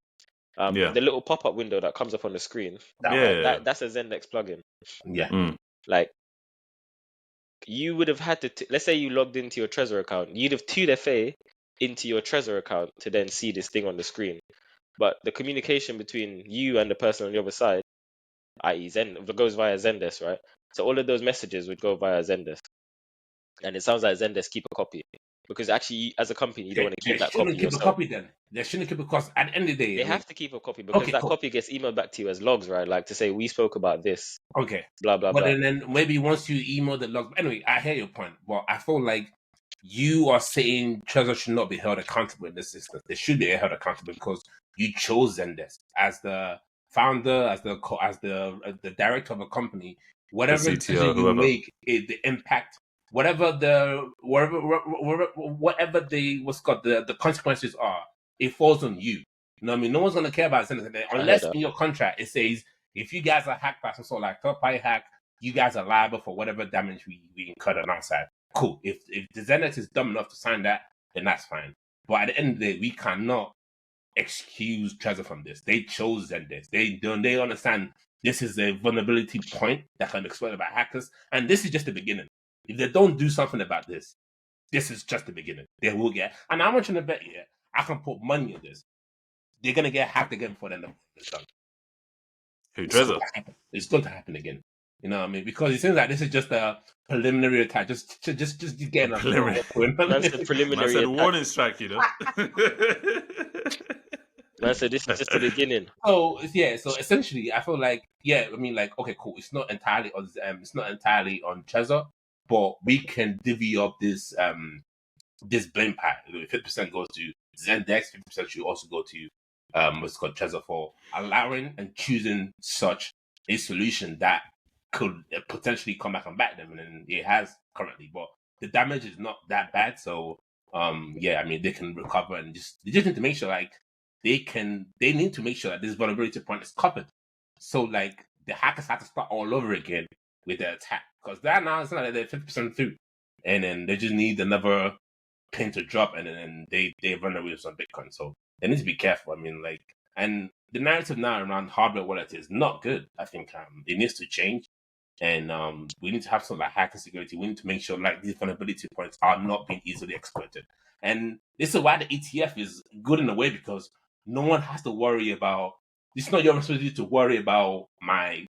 Yeah. The little pop-up window that comes up on the screen, Yeah. that's a Zendesk plugin. Yeah. Like you would have had to, let's say you logged into your Trezor account, you'd have 2FA into your Trezor account to then see this thing on the screen. But the communication between you and the person on the other side, i.e. goes via Zendesk, right? So all of those messages would go via Zendesk. And it sounds like Zendesk keep a copy. Because actually, as a company, you don't want to They keep that copy shouldn't keep a yourself. copy then. They shouldn't keep it because at the end of the day, They have to keep a copy because that copy gets emailed back to you as logs, right? Like to say, we spoke about this, Okay. blah, blah, But blah. then maybe once you email the logs. Anyway, I hear your point. But I feel like you are saying Trezor should not be held accountable in this instance. They should be held accountable because you chose Zendesk as the founder, as the director of a company. Whatever CTO, decision you whoever. make, the impact, whatever the consequences are, it falls on you. You know what I mean? No one's gonna care about Zendesk unless in your contract it says if you guys are hacked by some sort of like third-party hack, you guys are liable for whatever damage we incurred on our side. Cool. If the Zendesk is dumb enough to sign that, then that's fine. But at the end of the day, we cannot excuse Trezor from this. They chose Zendesk. They understand this is a vulnerability point that can be exploited by hackers, and this is just the beginning. If they don't do something about this, this is just the beginning. They will get. And I'm watching the bet here. I can put money on this. They're gonna get hacked again before the end of this done. Who, It's going Tresor? to happen. It's going to happen again. You know what I mean? Because it seems like this is just a preliminary attack, just getting us Preliminary. Man said Man preliminary said attack. warning strike, you know. Man said this is just the beginning. So yeah, so essentially, I feel like I mean, like okay, cool. It's not entirely on Trezor, but we can divvy up this blame pack. 50% goes to Zendex, 50% should also go to what's called Trezor for allowing and choosing such a solution that could potentially come back and back them, and then it has currently, but the damage is not that bad. So I mean, they can recover and they just need to make sure like they need to make sure that this vulnerability point is covered. So like the hackers have to start all over again with their attack because that now it's not like they're 50% through, and then they just need another pin to drop, and then they run away with some Bitcoin. So they need to be careful. I mean, like, and the narrative now around hardware wallet is not good. I think it needs to change, and we need to have something like hacker security. We need to make sure like these vulnerability points are not being easily exploited. And this is why the ETF is good in a way because no one has to worry about. It's not your responsibility to worry about my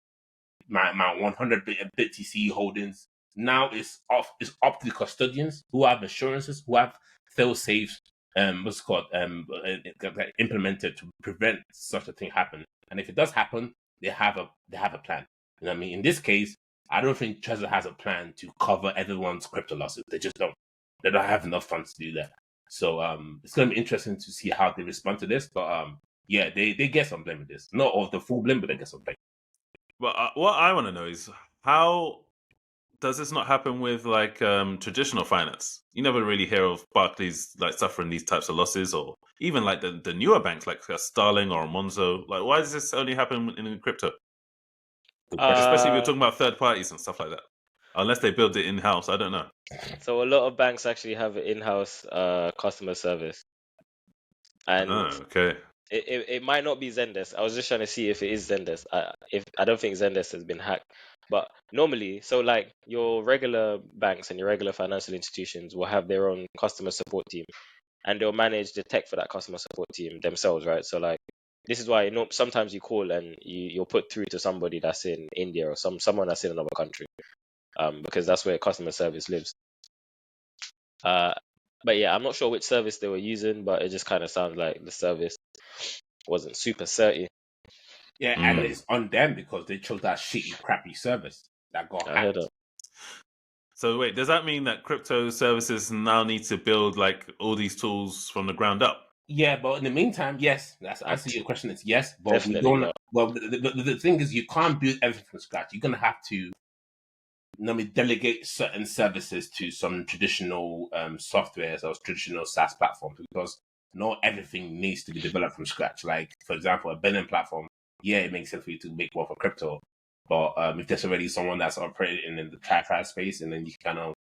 100 BTC holdings. Now it's up to the custodians who have assurances, who have fail safes, what's it called implemented to prevent such a thing happen. And if it does happen, they have a plan. You know what I mean? In this case, I don't think Trezor has a plan to cover everyone's crypto losses. They just don't. They don't have enough funds to do that. So it's going to be interesting to see how they respond to this. But they get some blame with this. Not all the full blame, but they get some blame. Well, what I want to know is how does this not happen with like traditional finance? You never really hear of Barclays like suffering these types of losses, or even like the newer banks like Starling or Monzo. Like, why does this only happen in crypto? Especially if you're talking about third parties and stuff like that. Unless they build it in house, I don't know. So a lot of banks actually have an in-house customer service, and Okay. it might not be Zendesk. I was just trying to see if it is Zendesk. I don't think Zendesk has been hacked, but normally, so like your regular banks and your regular financial institutions will have their own customer support team, and they'll manage the tech for that customer support team themselves, right? So like this is why sometimes you call and you're put through to somebody that's in India or someone that's in another country, because that's where customer service lives. But yeah, I'm not sure which service they were using, but it just kind of sounds like the service wasn't super certy. Yeah, and it's on them because they chose that shitty, crappy service that got I heard hacked. that. So wait, does that mean that crypto services now need to build like all these tools from the ground up? Yeah, but in the meantime, yes. That's answer your question. It's yes, but Definitely we don't. not. Well, the thing is, you can't build everything from scratch. You're gonna have to, delegate certain services to some traditional softwares or traditional SaaS platforms because not everything needs to be developed from scratch. Like, for example, a billing platform. Yeah, it makes sense for you to make one for crypto, but if there's already someone that's operating in the TradFi space, and then you kind of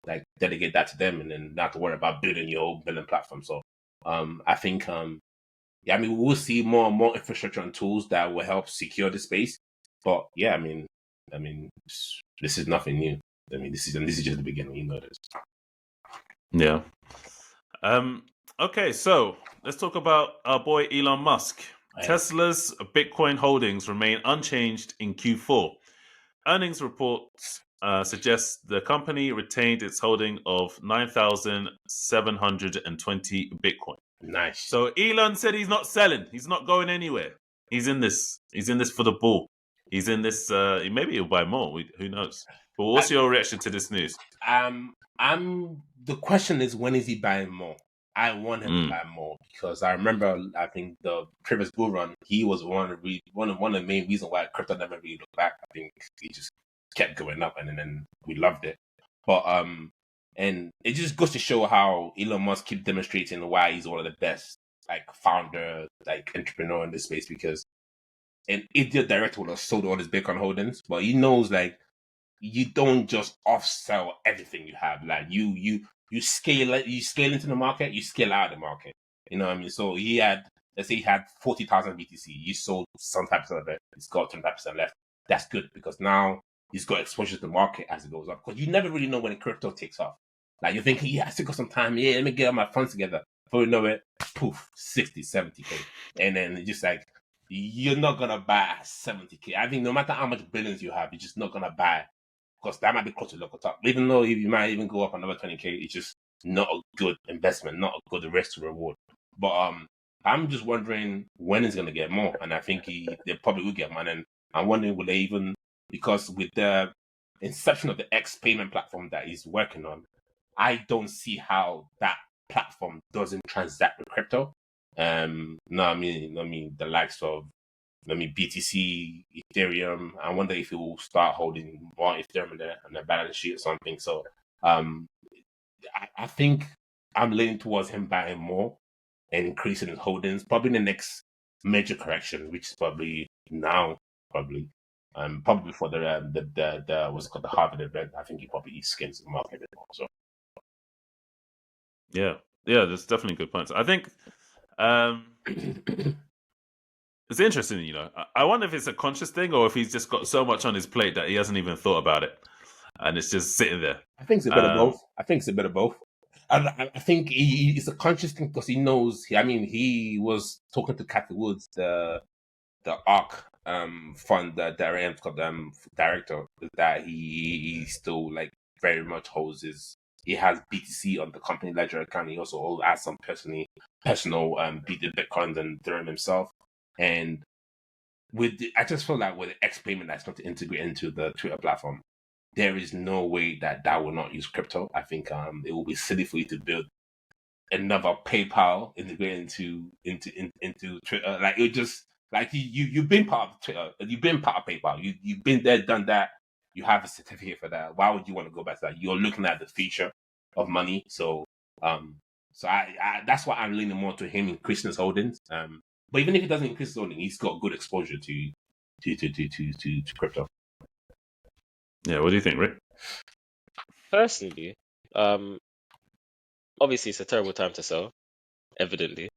like delegate that to them, and then not to worry about building your own billing platform. So, I think, I mean, we'll see more and more infrastructure and tools that will help secure the space. But yeah, I mean, this is nothing new. I mean, this is just the beginning. You know this. Yeah. Okay, so let's talk about our boy Elon Musk. Tesla's Bitcoin holdings remain unchanged in Q4. Earnings reports suggest the company retained its holding of 9,720 Bitcoin. Nice. So Elon said he's not selling. He's not going anywhere. He's in this. He's in this for the bull. He's in this. Maybe he'll buy more. Who knows? But what's your reaction to this news? The question is, when is he buying more? I want him to buy more because I remember, I think the previous bull run, he was one of the main reasons why crypto never really looked back. I think he just kept going up, and then we loved it. But and it just goes to show how Elon Musk keeps demonstrating why he's one of the best like founder, like entrepreneur in this space, because an idiot director would have sold all his Bitcoin holdings, but he knows like you don't just off-sell everything you have. Like you scale into the market, you scale out of the market. You know what I mean? So let's say he had 40,000 BTC. You sold some types of it. He's got 25% left. That's good because now he's got exposure to the market as it goes up. Because you never really know when a crypto takes off. Like you're thinking, yeah, I still got some time. Yeah, let me get all my funds together. Before you know it, poof, 60, 70K. And then it's just like, you're not gonna buy at 70k. I think no matter how much billions you have, you're just not gonna buy because that might be close to local top. Even though you might even go up another 20k, it's just not a good investment, not a good risk to reward. But I'm just wondering when it's gonna get more, and I think they probably will get more. And I'm wondering will they even, because with the inception of the X payment platform that he's working on, I don't see how that platform doesn't transact with crypto. No, I mean the likes of BTC, Ethereum. I wonder if it will start holding more Ethereum on their balance sheet or something. So I think I'm leaning towards him buying more and increasing his holdings, probably in the next major correction, which is probably now, probably for the what's it called, the Harvard event. I think he probably skins the market a bit more. So yeah, there's definitely good points. I think it's interesting, you know. I wonder if it's a conscious thing or if he's just got so much on his plate that he hasn't even thought about it, and it's just sitting there. I think it's a bit of both. I think it's a conscious thing because he knows. He was talking to Cathy Woods, the ARC fund director, that he still like very much holds his. He has BTC on the company ledger account. He also has some personal Bitcoins and Ethereum himself. And I just feel like with the X payment that's not to integrate into the Twitter platform, there is no way that will not use crypto. I think it will be silly for you to build another PayPal integrated into Twitter. Like it just like you've been part of Twitter, you've been part of PayPal, you've been there, done that. You have a certificate for that. Why would you want to go back to that? You're looking at the future of money, so I that's why I'm leaning more to him increasing his holdings. But even if he doesn't increase his holding, he's got good exposure to crypto. Yeah, what do you think, Rick? Personally, obviously it's a terrible time to sell, evidently.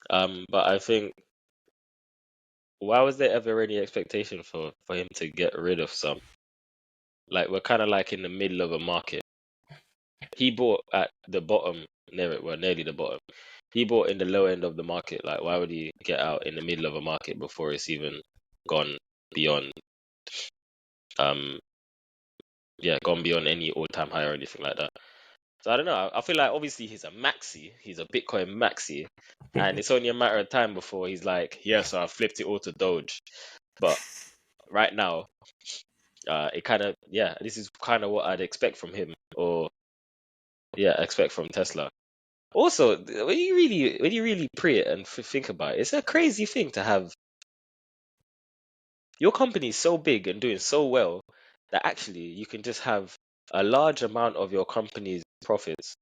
But I think, why was there ever any expectation for him to get rid of some? Like, we're kind of like in the middle of a market. He bought at the bottom, nearly the bottom. He bought in the low end of the market. Like, why would he get out in the middle of a market before it's even gone beyond gone beyond any all-time high or anything like that? So I don't know. I feel like obviously he's a Bitcoin maxi, and it's only a matter of time before he's like, yeah, so I flipped it all to Doge. But right now, it kind of, this is kind of what I'd expect from him, or expect from Tesla. Also, when you really pre it and think about it, it's a crazy thing to have your company so big and doing so well that actually you can just have a large amount of your company's profits.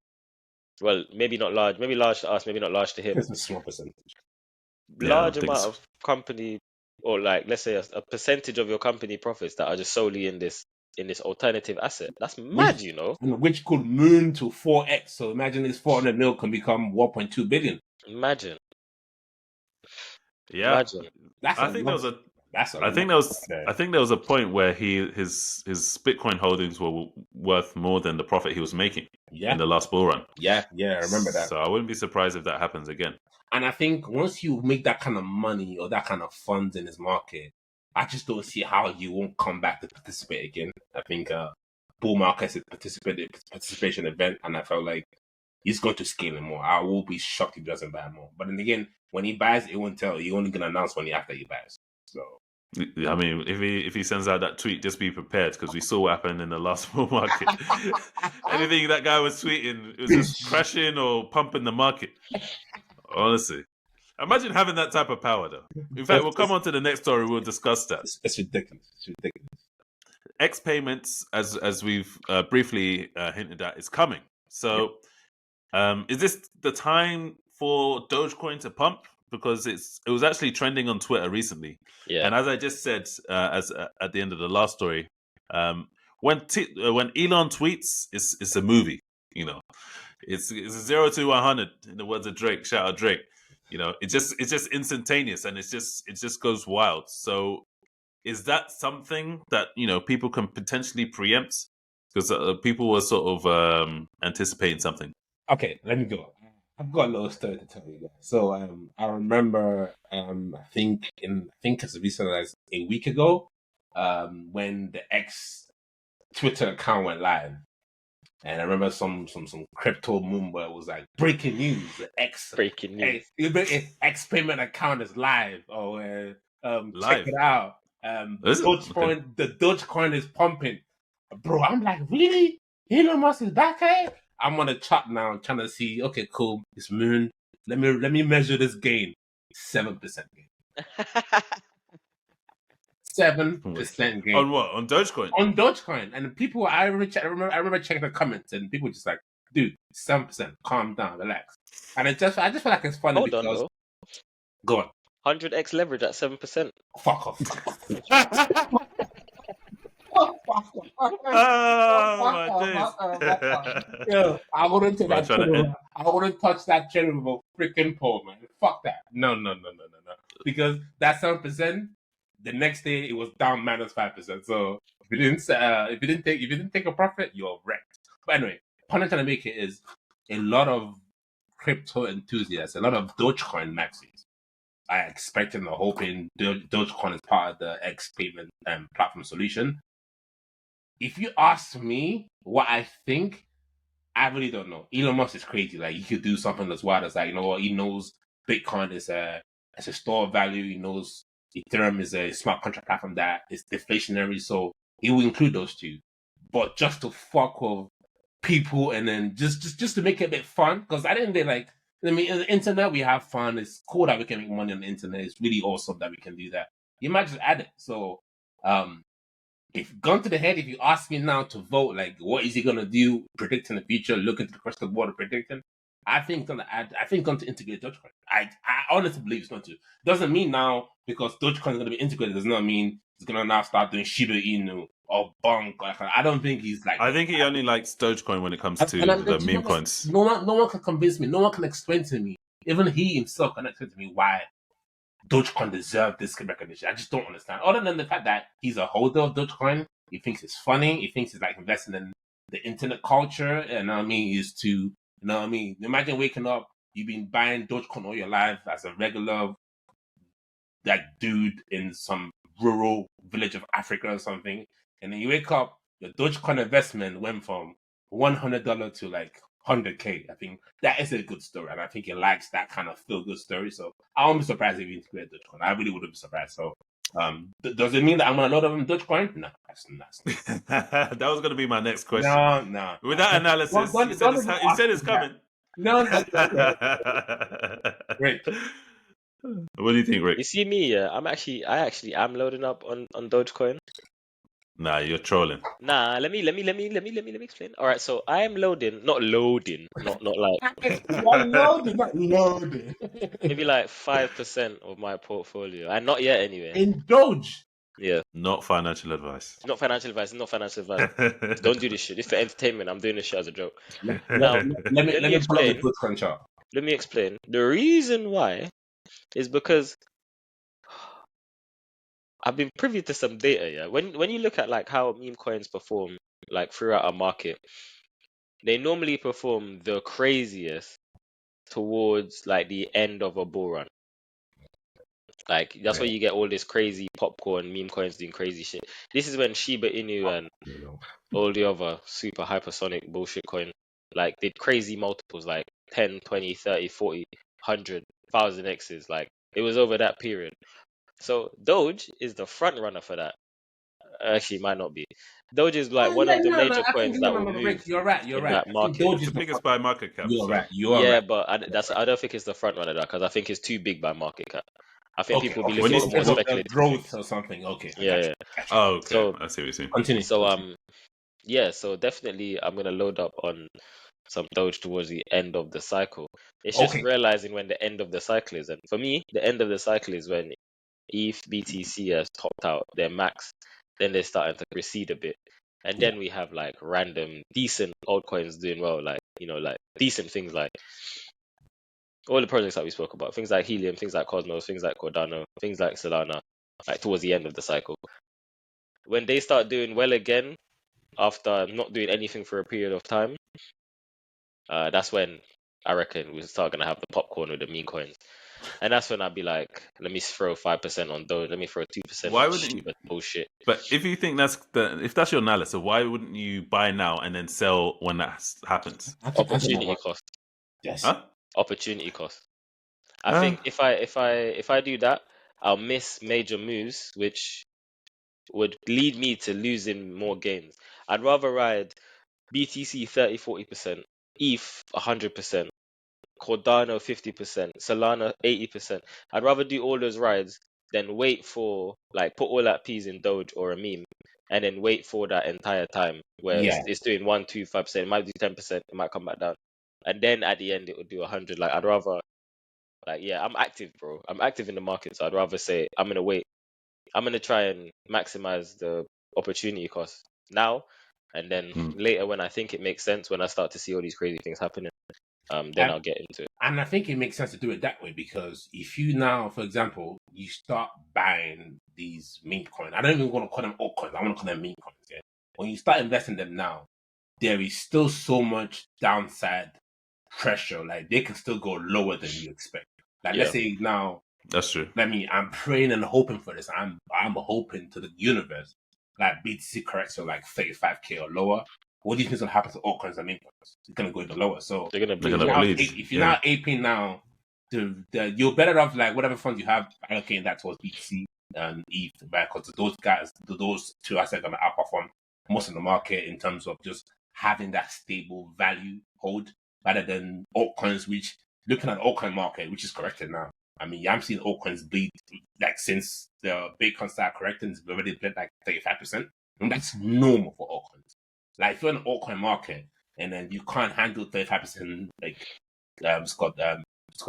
Well, maybe not large, maybe large to us, maybe not large to him. It's a small percentage. Large amount of company, or like let's say a percentage of your company profits that are just solely in this alternative asset. That's mad, you know. Which could moon to 4x. So imagine this 400 mil can become 1.2 billion. Imagine. Yeah. Imagine. I think there was a point where his Bitcoin holdings were worth more than the profit he was making in the last bull run. Yeah, I remember that. So I wouldn't be surprised if that happens again. And I think once you make that kind of money or that kind of funds in this market, I just don't see how you won't come back to participate again. I think bull market is a participation event, and I felt like he's going to scale it more. I will be shocked if he doesn't buy more. But then again, when he buys, it won't tell. He only gonna announce after he buys. So I mean, if he sends out that tweet, just be prepared, because we saw what happened in the last bull market. Anything that guy was tweeting, it was just crashing or pumping the market. Honestly, imagine having that type of power, though. In fact, we'll come on to the next story. We'll discuss that. It's ridiculous. X payments, as we've briefly hinted at, is coming. So, is this the time for Dogecoin to pump? Because it was actually trending on Twitter recently. Yeah. And as I just said, as at the end of the last story, when Elon tweets, it's a movie. You know, it's a 0 to 100 in the words of Drake. Shout out Drake. You know, it's just instantaneous, and it just goes wild. So, is that something that people can potentially preempt? Because people were sort of anticipating something. Okay, let me go. I've got a little story to tell you guys. So I remember I think as recently as a week ago, when the X Twitter account went live. And I remember some crypto mumbo was like breaking news. The Breaking news. X payment account is live. Or check Live. it out. Is it? Okay. The Dogecoin is pumping, bro. I'm like, really? Elon Musk is back, eh? I'm on a chart now, trying to see. Okay, cool. It's moon. Let me measure this gain. 7% gain. 7% gain. On what? On Dogecoin? On Dogecoin, and people, I remember checking the comments, and people just like, dude, 7%, calm down, relax. And I just feel like it's funny Hold on because though. go on, 100x leverage at 7%. fuck off. Oh my days. Yeah, I wouldn't take Well, that trying to channel. end. I wouldn't touch that channel with a freaking pole, man. Fuck that. No. Because that 7%, the next day it was down -5%. So if you didn't take a profit, you're wrecked. But anyway, point I'm trying to make it is a lot of crypto enthusiasts, a lot of Dogecoin maxis are expecting or hoping Dogecoin is part of the X payment platform solution. If you ask me what I think, I really don't know. Elon Musk is crazy. Like, he could do something as wild as like, you know what? He knows Bitcoin is a store of value. He knows Ethereum is a smart contract platform that is deflationary. So he will include those two. But just to fuck with people and then just to make it a bit fun, because I didn't like. I mean, in the internet we have fun. It's cool that we can make money on the internet. It's really awesome that we can do that. You might just add it. So, if gun to the head, if you ask me now to vote, like, what is he gonna do, predicting the future, look into the crystal ball, predicting, I think gonna add. I think going to integrate Dogecoin. I honestly believe it's going to. Doesn't mean now because Dogecoin is going to be integrated does not mean he's gonna now start doing Shiba Inu or Bonk. Like, I don't think he's like. I think he only likes Dogecoin when it comes to And the meme coins. No one can convince me. No one can explain to me. Even he himself can explain to me why Dogecoin deserves this recognition. I just don't understand. Other than the fact that he's a holder of Dogecoin, he thinks it's funny. He thinks it's like investing in the internet culture. You know what I mean? Is to, you know what I mean? Imagine waking up, you've been buying Dogecoin all your life as a regular like dude in some rural village of Africa or something, and then you wake up, your Dogecoin investment went from $100 to like 100K. I think that is a good story, and I think he likes that kind of feel good story. So I won't be surprised if he integrated Dogecoin. I really wouldn't be surprised. So does it mean that I'm gonna load up on Dogecoin? No, that's That was going to be my next question. No. With that analysis, you said it's coming. No. Great. What do you think, Rick? You see me, yeah, I actually am loading up on Dogecoin. Nah, you're trolling. Nah, let me explain. All right, so I am not loading, not like not loading. maybe like 5% of my portfolio, and not yet anyway. In Doge. Yeah, Not financial advice. not financial advice. Don't do this shit. It's for entertainment. I'm doing this shit as a joke. Let Now, me explain. pull up the Dogecoin chart. Let me explain. The reason why is because I've been privy to some data. Yeah, when you look at like how meme coins perform like throughout a market, they normally perform the craziest towards like the end of a bull run. Like that's where you get all this crazy popcorn meme coins doing crazy shit. This is when Shiba Inu and all the other super hypersonic bullshit coin like did crazy multiples, like 10, 20, 30, 40, 100, 1,000 X's. Like it was over that period. So Doge is the front runner for that. Actually, it might not be. Doge is like one of the major coins that will move You're right. in that market. It's the biggest by market cap. You're so. right. You are Yeah, right. but I don't think it's the front runner because I think it's too big by market cap. I think people will be When looking you for more speculative growth things. or something. Okay. Yeah. Oh, okay. So- I see what you're saying. Continue. So yeah, so definitely I'm gonna load up on some Doge towards the end of the cycle. It's just Okay. realizing when the end of the cycle is, and for me, the end of the cycle is when ETH, BTC has topped out their max, then they're starting to recede a bit, and then we have like random decent altcoins doing well, like like decent things like all the projects that we spoke about, things like Helium, things like Cosmos, things like Cardano, things like Solana, like towards the end of the cycle. When they start doing well again, after not doing anything for a period of time, that's when I reckon we start gonna have the popcorn with the meme coins, and that's when I'd be like, let me throw 5% on Doge, let me throw 2% Why on wouldn't you? stupid bullshit. But if you think if that's your analysis, why wouldn't you buy now and then sell when that happens? I think that Opportunity works. cost. Yes. Huh? Opportunity cost. I think if I do that, I'll miss major moves, which would lead me to losing more gains. I'd rather ride BTC 30-40%, ETH 100%, Cardano 50%, Solana 80%. I'd rather do all those rides than wait for like put all that P's in Doge or a meme and then wait for that entire time where Yeah. it's doing 1, 2, 5%, it might do 10%, it might come back down. And then at the end it would do 100. Like I'd rather I'm active, bro. I'm active in the market, so I'd rather say I'm gonna wait. I'm gonna try and maximize the opportunity cost now, and then later when I think it makes sense, when I start to see all these crazy things happening, then I'll get into it. And I think it makes sense to do it that way because if you now, for example, you start buying these meme coins, I don't even want to call them altcoins, I want to call them meme coins. Yeah? When you start investing them now, there is still so much downside pressure. Like they can still go lower than you expect. Like let's say now, that's true. I'm praying and hoping for this. I'm hoping to the universe, like BTC corrects to like 35K or lower. What do you think is going to happen to altcoins and meme coins? It's going to go even lower. So They're gonna bleed. if you're not aping now, you're better off like whatever funds you have allocating that towards BTC and ETH, right? Because those two assets are going to outperform most of the market in terms of just having that stable value hold rather than altcoins, which looking at the altcoin market, which is corrected now. I mean, I'm seeing altcoins bleed like since the Bitcoin started correcting, it's already bled like 35%. And that's normal for altcoins. Like if you're in an altcoin market and then you can't handle 35% like it's got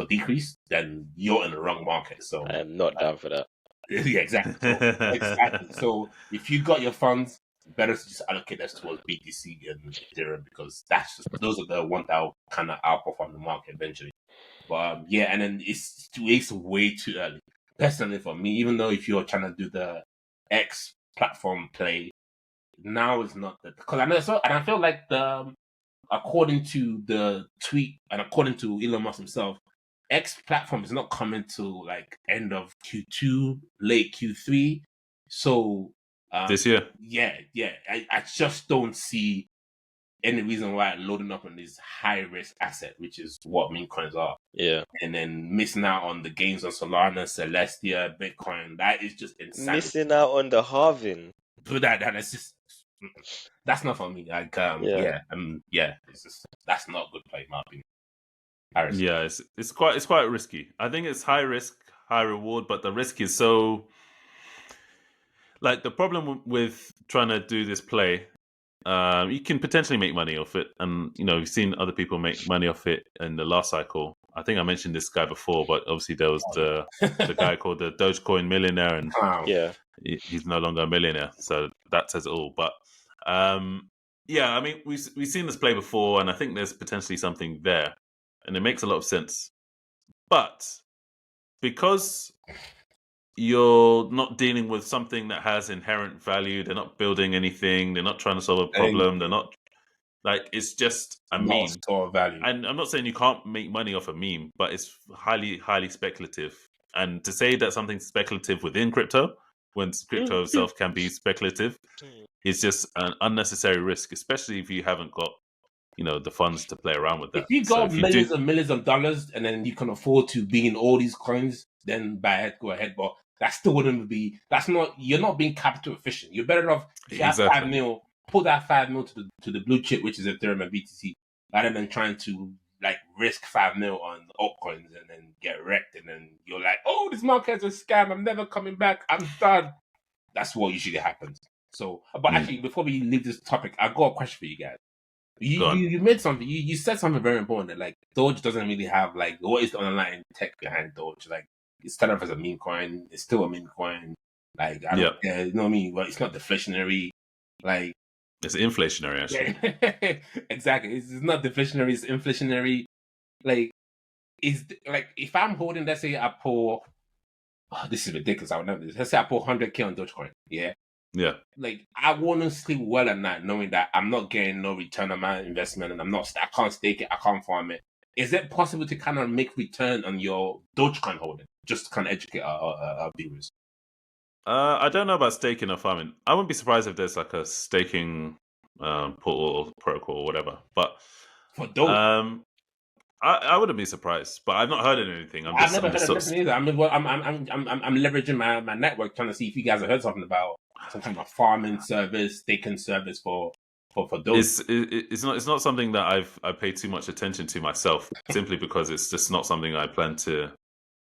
decrease, then you're in the wrong market. So I am not down for that. yeah, exactly. So if you got your funds, better to just allocate that towards BTC and Ethereum because those are the ones that will kind of outperform the market eventually. But yeah, and then it's way too early. Personally, for me, even though if you're trying to do the X platform play, now is not the because I feel like according to the tweet and according to Elon Musk himself, X platform is not coming to like end of Q2, late Q3. So this year, yeah, I just don't see any reason why loading up on this high risk asset, which is what meme coins are. Yeah. And then missing out on the gains on Solana, Celestia, Bitcoin. That is just insanity. Missing out on the halving. That's just that's not for me. Like it's just that's not good play, in my opinion. Yeah, it's quite risky. I think it's high risk, high reward, but the risk is so. Like the problem with trying to do this play, you can potentially make money off it, and you've seen other people make money off it in the last cycle. I think I mentioned this guy before, but obviously there was the guy called the Dogecoin millionaire, and he's no longer a millionaire, so that says it all. But I mean we've seen this play before, and I think there's potentially something there, and it makes a lot of sense. But because you're not dealing with something that has inherent value, they're not building anything, they're not trying to solve a problem, they're not like it's just a meme. Store value. And I'm not saying you can't make money off a meme, but it's highly, highly speculative. And to say that something's speculative within crypto, when crypto itself can be speculative, is just an unnecessary risk, especially if you haven't got the funds to play around with that. If you got millions and millions of dollars and then you can afford to be in all these coins, then go ahead. But that still wouldn't be. You're not being capital efficient. You're better off if you have $5 million, put that $5 million to the blue chip, which is Ethereum and BTC, rather than trying to like risk $5 million on altcoins and then get wrecked, and then you're like, oh, this market's a scam. I'm never coming back. I'm done. That's what usually happens. So, but actually, before we leave this topic, I got a question for you guys. You made something. You said something very important that like Doge doesn't really have like what is the underlying tech behind Doge. Like it started off as a meme coin. It's still a meme coin. Like I don't, you know what I mean. But it's not deflationary. Like it's inflationary actually. Exactly. It's not deflationary. It's inflationary. Like is like if I'm holding, let's say I pull. Oh, this is ridiculous. I would never do this. Let's say I pull 100K on Dogecoin. Yeah. Yeah. Like I wouldn't sleep well at night knowing that I'm not getting no return on my investment and I can't stake it, I can't farm it. is it possible to kind of make return on your Dogecoin holding? Just to kind of educate our viewers. I don't know about staking or farming. I wouldn't be surprised if there's like a staking portal or protocol or whatever. But For Doge, I wouldn't be surprised. But I've not heard of anything. I've never heard of this either. I'm leveraging my network trying to see if you guys have heard something about some kind of farming service, staking service for Doge. It's not something that I pay too much attention to myself, simply because it's just not something I plan to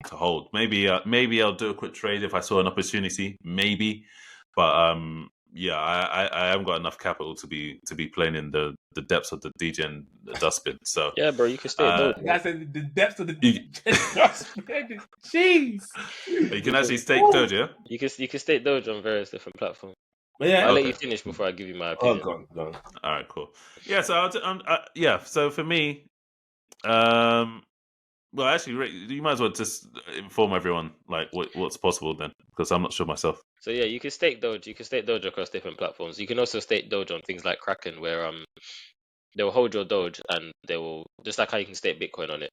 hold. Maybe I'll do a quick trade if I saw an opportunity, maybe. But yeah, I haven't got enough capital to be playing in the depths of the degen dustbin. So yeah, bro, you can stay Doge. I said the depths of the dustbin. Jeez. You can actually stake Doge, yeah? You can stake Doge on various different platforms. Yeah, I'll let you finish before I give you my opinion. go on. All right, cool. Yeah, so so for me, well, actually, Rick, you might as well just inform everyone like what's possible then, because I'm not sure myself. So yeah, you can stake Doge. You can stake Doge across different platforms. You can also stake Doge on things like Kraken, where they'll hold your Doge and they will, just like how you can stake Bitcoin on it.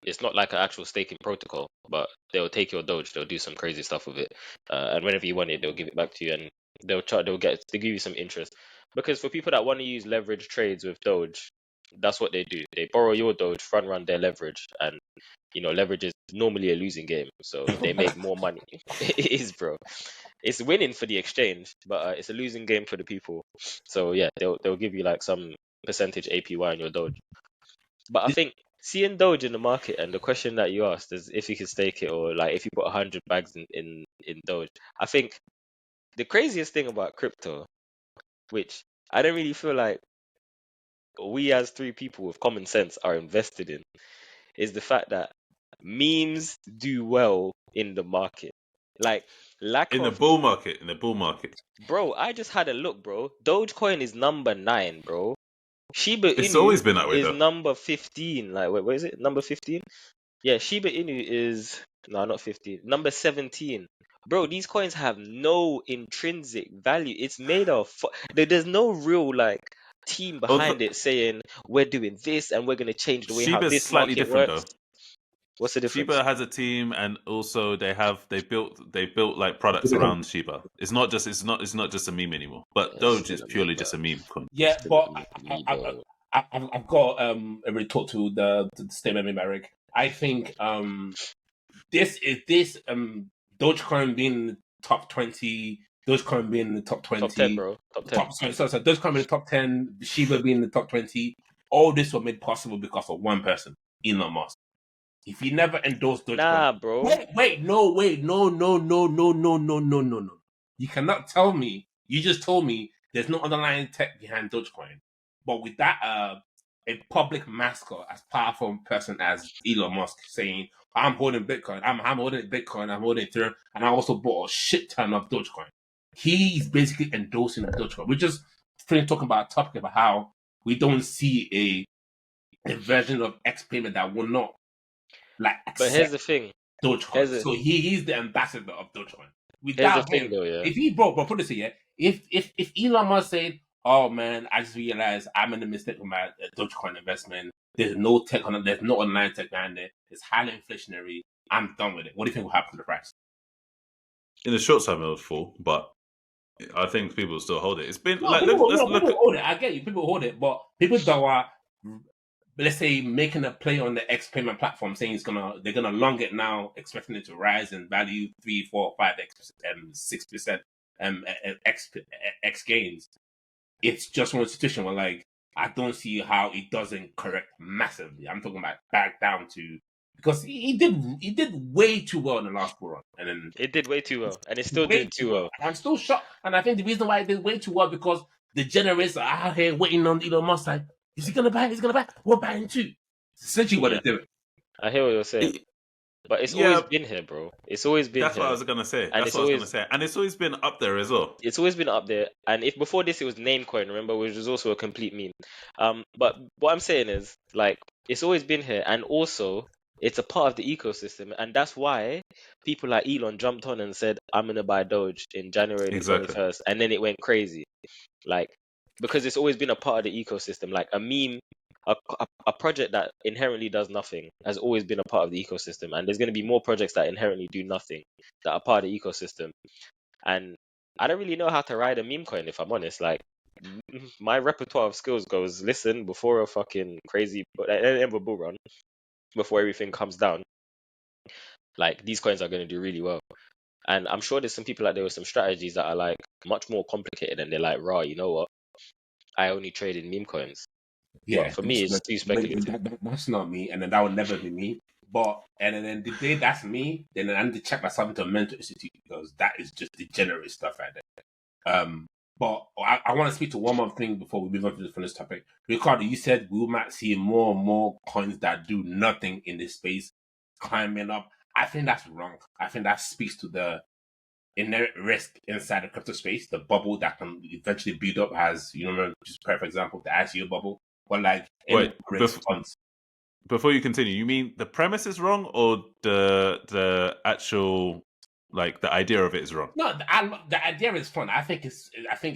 It's not like an actual staking protocol, but they'll take your Doge. They'll do some crazy stuff with it, and whenever you want it, they'll give it back to you, and they'll give you some interest. Because for people that want to use leverage trades with Doge, that's what they do. They borrow your Doge, front run their leverage, and leverage is normally a losing game, so they make more money. It is, bro. It's winning for the exchange, but it's a losing game for the people. So yeah, they'll give you like some percentage APY on your Doge. But I think seeing Doge in the market, and the question that you asked is if you can stake it, or like if you put 100 bags in Doge. I think the craziest thing about crypto, which I don't really feel like we as three people with common sense are invested in, is the fact that memes do well in the market. Like In the bull market. Bro, I just had a look, bro. Dogecoin is number 9, bro. Shiba Inu It's always been that way, is though. number 15. Like, where is it? Number 15? Yeah, Shiba Inu is not 15. Number 17. Bro, these coins have no intrinsic value. It's made of there's no real like team behind it saying we're doing this and we're gonna change the way how Shiba's this slightly market different works. though. What's the difference? Shiba has a team, and also they built like products around Shiba. It's not just a meme anymore. But Doge is purely just a meme coin. Yeah, but I've got already talked to the statement made by Rick. I think this Dogecoin being in the top 20, Dogecoin being in the top 20, top 10, bro. Top 10. So Dogecoin being in the top 10, Shiba being in the top 20. All this was made possible because of one person, Elon Musk. If he never endorsed Dogecoin, nah, bro. Wait, no. You cannot tell me. You just told me there's no underlying tech behind Dogecoin. But with that, a public mascot as powerful person as Elon Musk saying, "I'm holding Bitcoin. I'm holding Bitcoin. I'm holding Ethereum, and I also bought a shit ton of Dogecoin." He's basically endorsing Dogecoin. We're just talking about a topic about how we don't see a version of X payment that will not like. But here's the thing. Dogecoin. So he's the ambassador of Dogecoin. Without him, though, yeah. If he put this here, if Elon Musk said, "Oh man, I just realized I made a mistake with my Dogecoin investment. There's no tech on it. There's no online tech behind it. It's highly inflationary. I'm done with it." What do you think will happen to the price? In the short term, it will fall, but I think people still hold it. It's been people hold it. I get you. People hold it, but people that are, let's say, making a play on the X payment platform, saying they're gonna long it now, expecting it to rise in value 3, 4, 5, 6% X gains. It's just one institution where like I don't see how it doesn't correct massively. I'm talking about back down to, because he did way too well in the last bull run, and then it did way too well, and it still did too well. I'm still shocked, and I think the reason why it did way too well because the generators are out here waiting on Elon Musk. Like, is he gonna buy? He's gonna buy. We're buying too. It's essentially what they're doing. I hear what you're saying, but it's always been here, bro. It's always been. That's here. what I was gonna say. And it's always been up there as well. It's always been up there, and if before this it was Namecoin, remember, which was also a complete meme. But what I'm saying is, like, it's always been here, and also it's a part of the ecosystem, and that's why people like Elon jumped on and said, "I'm gonna buy Doge in January 21st," and then it went crazy, like, because it's always been a part of the ecosystem. Like a meme a project that inherently does nothing has always been a part of the ecosystem, and there's going to be more projects that inherently do nothing that are part of the ecosystem. And I don't really know how to ride a meme coin, if I'm honest. Like, my repertoire of skills goes, listen, before a fucking crazy, but at the end of a bull run, before everything comes down, like, these coins are going to do really well. And I'm sure there's some people out there with some strategies that are like much more complicated, and they're like, raw, you know what? I only trade in meme coins. Yeah, But for me, it's too speculative. That's not me, and then that would never be me. But and then the day that's me, then I need to check myself into a mental institute, because that is just degenerate stuff right there. But I want to speak to one more thing before we move on from this topic. Ricardo, you said we might see more and more coins that do nothing in this space climbing up. I think that's wrong. I think that speaks to the inherent risk inside the crypto space, the bubble that can eventually build up, as you know, just perfect example, the ICO bubble. But like in response. Before you continue, you mean the premise is wrong, or the actual, like, the idea of it is wrong? No, the idea is fun. I think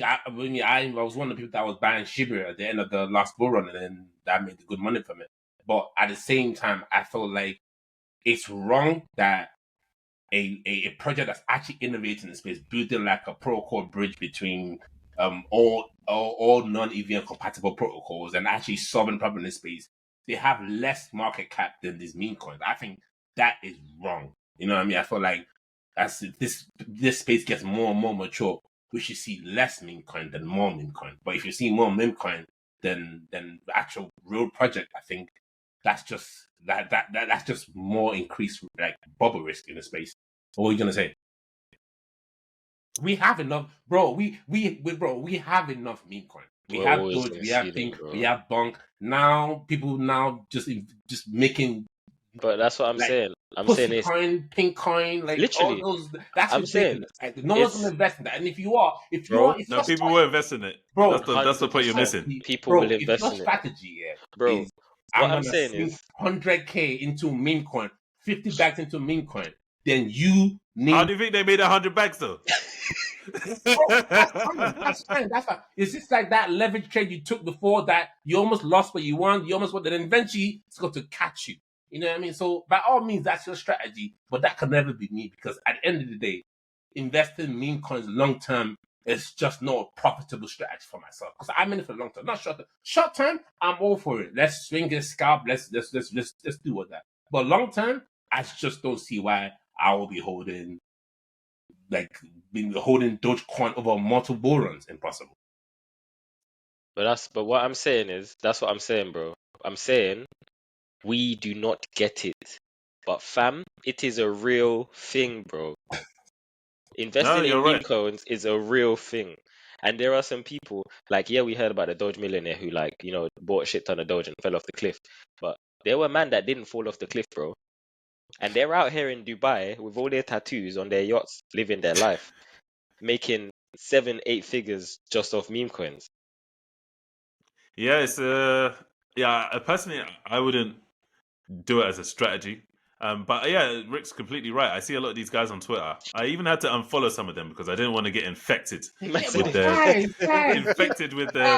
I was one of the people that was buying Shiba at the end of the last bull run, and then that made good money from it. But at the same time, I feel like it's wrong that a project that's actually innovating in space, building like a protocol bridge between all non-EVM compatible protocols, and actually solving problem in this space, they have less market cap than these meme coins. I think that is wrong. You know what I mean? I feel like as this space gets more and more mature, we should see less meme coin than more meme coin. But if you see more meme coin than the actual real project, I think that's just that's just more increased like bubble risk in the space. What are you gonna say? We have enough, bro. We have enough meme coin. We We're have always Doge, gonna we have see them, Pink, bro. we have Bonk. Now people just making But that's what I'm like saying. I'm saying pussy it's coin, pink coin, like literally. all those. That's I'm saying ridiculous. Like, no one's gonna it's, invest in that. And if you are, bro, if No, your people will invest in it. bro, That's the hundred point you're percent missing. people will bro, if invest your in it, strategy bro. is What I'm I'm gonna saying sink is, 100K into meme coin, 50 bags into meme coin, then you How need. do you think they made 100 bags though? Bro, that's fine. That's fine. That's fine. It's just like that leverage trade you took before that you almost lost what you won. You almost won, then eventually it's got to catch you. You know what I mean? So by all means, that's your strategy, but that can never be me, because at the end of the day, investing in meme coins long term is just not a profitable strategy for myself. Because I'm in it for the long term, not short term. Short term, I'm all for it. Let's swing a scalp. Let's do all that. But long term, I just don't see why I will be holding Dogecoin over multiple bull runs. Impossible. but what I'm saying is, that's what I'm saying, bro. I'm saying we do not get it, but fam, it is a real thing, bro. No, Investing you're in meme right. coins is a real thing. And there are some people, like, yeah, we heard about the Doge millionaire who, like, you know, bought a shit ton of Doge and fell off the cliff. But there were men that didn't fall off the cliff, bro. And they're out here in Dubai with all their tattoos on their yachts, living their life, making 7, 8 figures just off meme coins. Yeah, it's personally, I wouldn't do it as a strategy. But yeah, Rick's completely right. I see a lot of these guys on Twitter. I even had to unfollow some of them because I didn't want to get infected Yeah, with but the guys,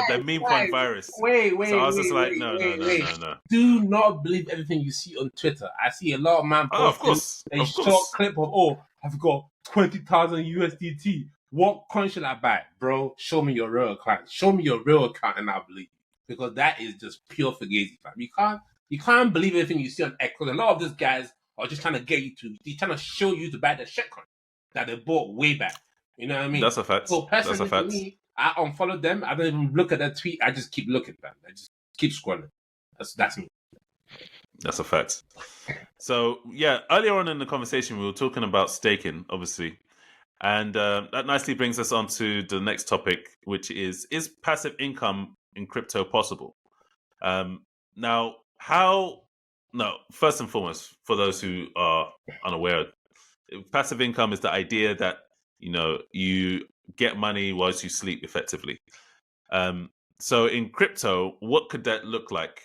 the meme coin guys, virus. wait, So I wait, was just wait, like, wait, no, no, wait, no, wait. no, no. Do not believe everything you see on Twitter. I see a lot of man Oh, of posting course, a of short course. clip of, oh, I've got 20,000 USDT. What coin should I buy? Bro, show me your real account. Show me your real account and I'll believe you. Because that is just pure fugazi, fam. You can't believe everything you see on X. Because a lot of these guys are just trying to get you to, they're trying to show you to buy the shit coin that they bought way back. You know what I mean? That's a fact. So That's a personally, for fact. me, I unfollow them. I don't even look at their tweet. I just keep looking, man. I just keep scrolling. That's me. That's a fact. So yeah, earlier on in the conversation, we were talking about staking, obviously, and that nicely brings us on to the next topic, which is passive income in crypto possible? Now, how? No, first and foremost, for those who are unaware, passive income is the idea that you get money whilst you sleep, effectively. So in crypto, what could that look like?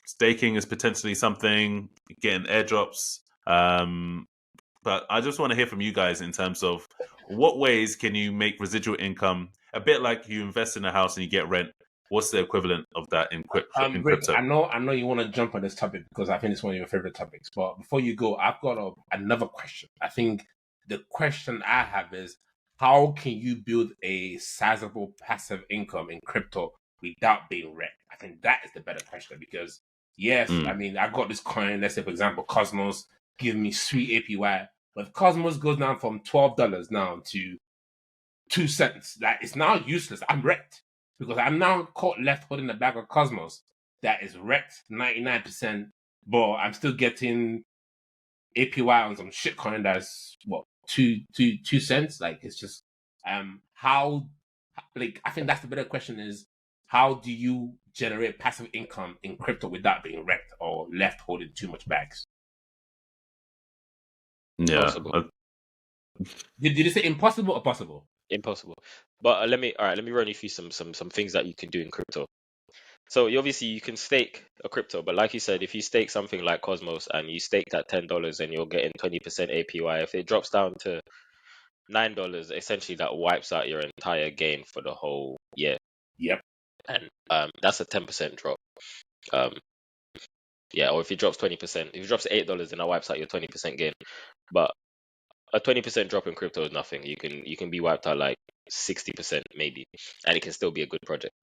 Staking is potentially something, getting airdrops. But I just want to hear from you guys in terms of what ways can you make residual income, a bit like you invest in a house and you get rent, What's the equivalent of that in Rick, crypto? I know you want to jump on this topic because I think it's one of your favorite topics. But before you go, I've got another question. I think the question I have is, how can you build a sizable passive income in crypto without being wrecked? I think that is the better question because yes, I mean I got this coin. Let's say for example, Cosmos give me sweet APY, but if Cosmos goes down from $12 now to 2 cents, that is now useless. I'm wrecked because I'm now caught left holding a bag of Cosmos that is wrecked 99%, but I'm still getting APY on some shitcoin that's what 2 cents. Like it's just how like I think that's the better question is how do you generate passive income in crypto without being wrecked or left holding too much bags? Yeah. Impossible. Did you say impossible or possible? Impossible. But let me run you through some things that you can do in crypto. So obviously you can stake a crypto, but like you said, if you stake something like Cosmos and you stake that $10 and you're getting 20% APY, if it drops down to $9, essentially that wipes out your entire gain for the whole year. Yep. And that's a 10% drop. Yeah, or if it drops 20%, if it drops to $8, then that wipes out your 20% gain. But a 20% drop in crypto is nothing. You can be wiped out like 60% maybe, and it can still be a good project.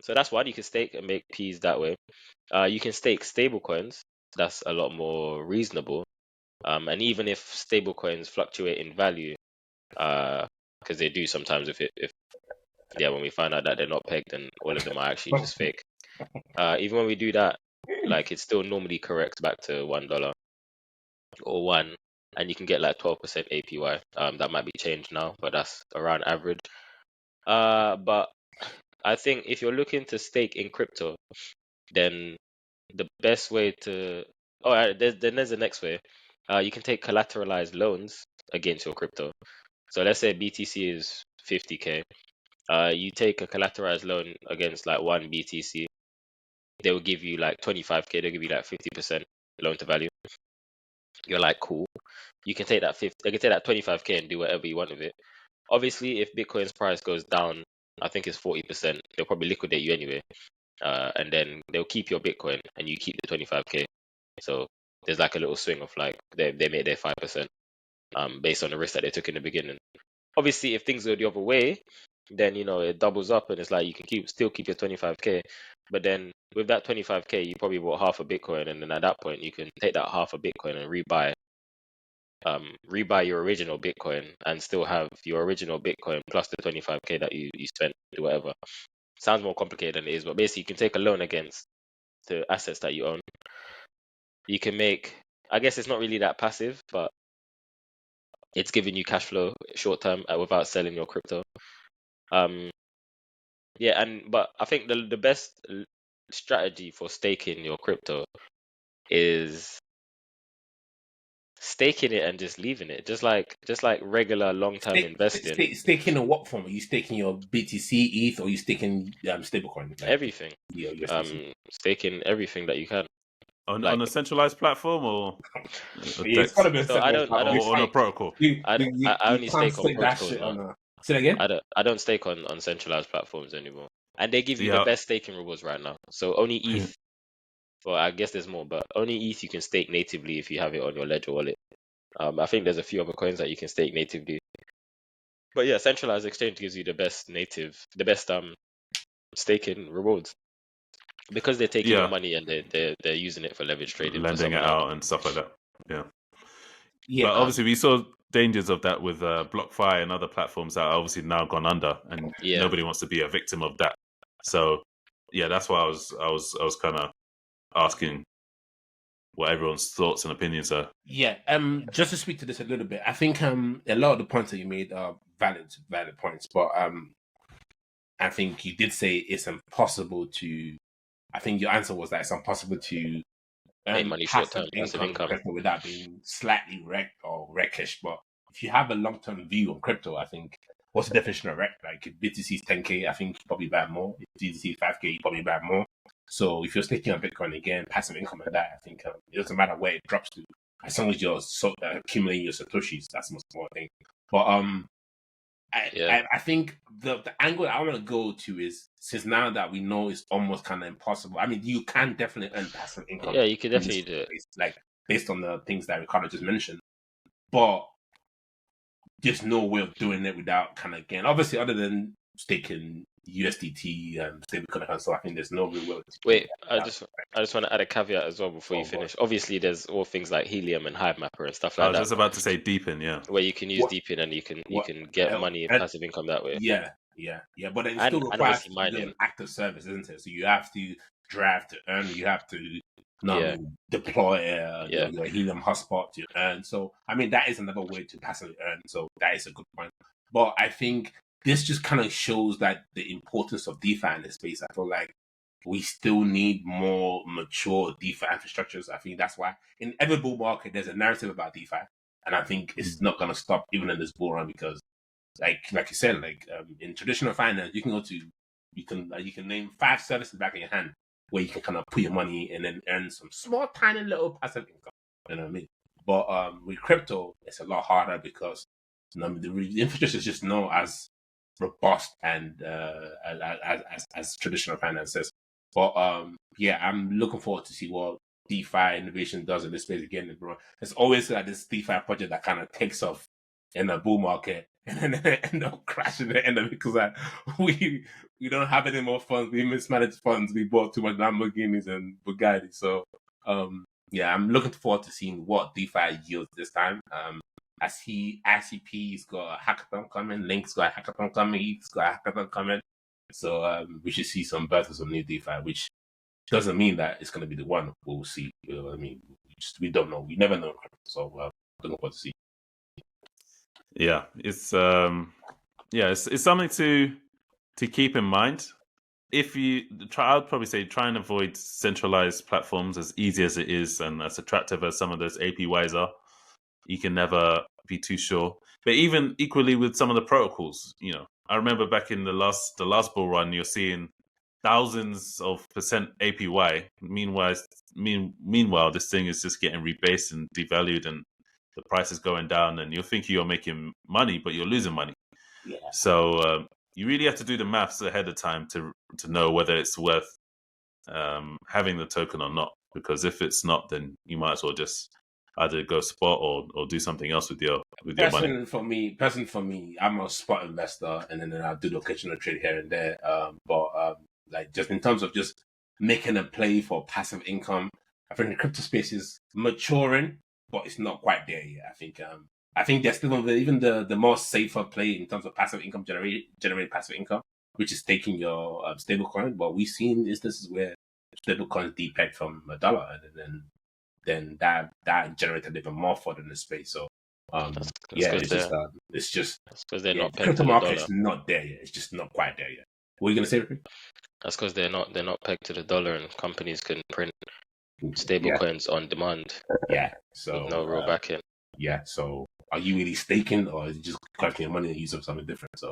So that's one. You can stake and make P's that way. You can stake stable coins. That's a lot more reasonable. And even if stable coins fluctuate in value, because they do sometimes, if when we find out that they're not pegged and all of them are actually just fake. Even when we do that, like it still normally corrects back to $1 or one, and you can get like 12% APY. That might be changed now, but that's around average. But I think if you're looking to stake in crypto, then the best way to there's the next way. You can take collateralized loans against your crypto. So let's say BTC is 50K. You take a collateralized loan against like one BTC. They will give you like 25K. They'll give you like 50% loan to value. You're like, cool. You can take that 25K and do whatever you want with it. Obviously, if Bitcoin's price goes down, I think it's 40%. They'll probably liquidate you anyway, and then they'll keep your Bitcoin and you keep the 25K. So there's like a little swing of like they made their 5%, based on the risk that they took in the beginning. Obviously, if things go the other way, then it doubles up and it's like you can still keep your 25K. But then with that 25K, you probably bought half a Bitcoin, and then at that point you can take that half a Bitcoin and rebuy your original Bitcoin and still have your original Bitcoin plus the 25K that you spent, whatever. Sounds more complicated than it is, but basically you can take a loan against the assets that you own. You can make, I guess it's not really that passive, but it's giving you cash flow short term without selling your crypto. But I think the best strategy for staking your crypto is staking it and just leaving it, just like regular long-term investing. Staking in what form? Are you staking your BTC, ETH, or are you staking stablecoin? Like, everything. Staking everything that you can. On a centralized platform or it's gotta be a on a protocol. I only stake on protocols. Say that again. I don't stake on centralized platforms anymore, and they give you the best staking rewards right now. So only ETH. Well, I guess there's more, but only ETH you can stake natively if you have it on your Ledger wallet. I think there's a few other coins that you can stake natively. But yeah, centralized exchange gives you the best staking rewards. Because they're taking your money and they're using it for leverage trading, lending it out and stuff like that. Yeah. But obviously we saw dangers of that with BlockFi and other platforms that are obviously now gone under, and nobody wants to be a victim of that. So yeah, that's why I was kind of asking what everyone's thoughts and opinions are. Yeah. Just to speak to this a little bit, I think a lot of the points that you made are valid points, but I think you did say it's impossible to. I think your answer was that it's impossible to make money short term passive income without being slightly wrecked or wreckish. But if you have a long term view on crypto, I think what's the definition of wreck? Like if BTC is 10K, I think you probably buy more. If BTC is 5K, you probably buy more. So if you're staking on Bitcoin again, passive income and that, I think it doesn't matter where it drops to, as long as you're accumulating your satoshis. That's the most important thing. But I think the angle I want to go to is, since now that we know it's almost kind of impossible. I mean, you can definitely earn passive income. Yeah, you could in definitely this do it. space, like based on the things that Ricardo just mentioned. But there's no way of doing it without kind of getting, obviously, other than staking USDT and stablecoin accounts. So I think there's no real way. Wait, I just want to add a caveat as well before you Oh, finish. Obviously, there's all things like Helium and Hive Mapper and stuff I like was that, just about to say deepen, yeah. where you can use what? deepin and you can What? get money and passive income that way. Yeah. But it And still requires obviously you to do mining. an active service, isn't it? So you have to draft to earn. You have to, Yeah. deploy Yeah. your Helium hotspot to earn. So I mean, that is another way to passively earn. So that is a good point. But I think this just kind of shows that the importance of DeFi in this space. I feel like we still need more mature DeFi infrastructures. I think that's why in every bull market there's a narrative about DeFi, and I think it's not going to stop even in this bull run, because like you said, in traditional finance, you can go to you can name 5 services back in your hand where you can kind of put your money and then earn some small, tiny little passive income. You know what I mean? But with crypto, it's a lot harder because the infrastructure is just not as robust and as traditional finances. But I'm looking forward to see what DeFi innovation does in this space again, bro. It's always like this DeFi project that kind of takes off in the bull market and then end up crashing at the end of it because we don't have any more funds. We mismanaged funds. We bought too much Lamborghinis and Bugatti. So I'm looking forward to seeing what DeFi yields this time. I see ICP's got a hackathon coming, Link's got a hackathon coming, ETH's got a hackathon coming. So we should see some birth of some new DeFi, which doesn't mean that it's going to be the one. We'll see. You know what I mean? We don't know. We never know. So looking forward to see. Yeah, it's something to keep in mind. If you try, I'd probably say try and avoid centralized platforms, as easy as it is and as attractive as some of those APYs are. You can never be too sure. But even equally with some of the protocols, I remember back in the last bull run, you're seeing thousands of percent APY. Meanwhile, this thing is just getting rebased and devalued, and the price is going down, and you're thinking you're making money, but you're losing money. Yeah. So you really have to do the maths ahead of time to know whether it's worth having the token or not. Because if it's not, then you might as well just either go spot or do something else with your money. For me, I'm a spot investor, and then I'll do the occasional trade here and there. But just in terms of just making a play for passive income, I think the crypto space is maturing, but it's not quite there yet. I think there's still even the more safer play in terms of passive income, generate passive income, which is taking your stablecoin. But we've seen instances where stablecoins depegged from $1, and then that generated even more fraud in the space. So it's just because they're not pegged crypto to the market's dollar. not there yet. It's just not quite there yet. What are you gonna say, Rick? That's because they're not pegged to the dollar, and companies can print stable coins on demand. Yeah. So with no real backing. Yeah. So are you really staking, or is it just collecting your money and use it for something different? So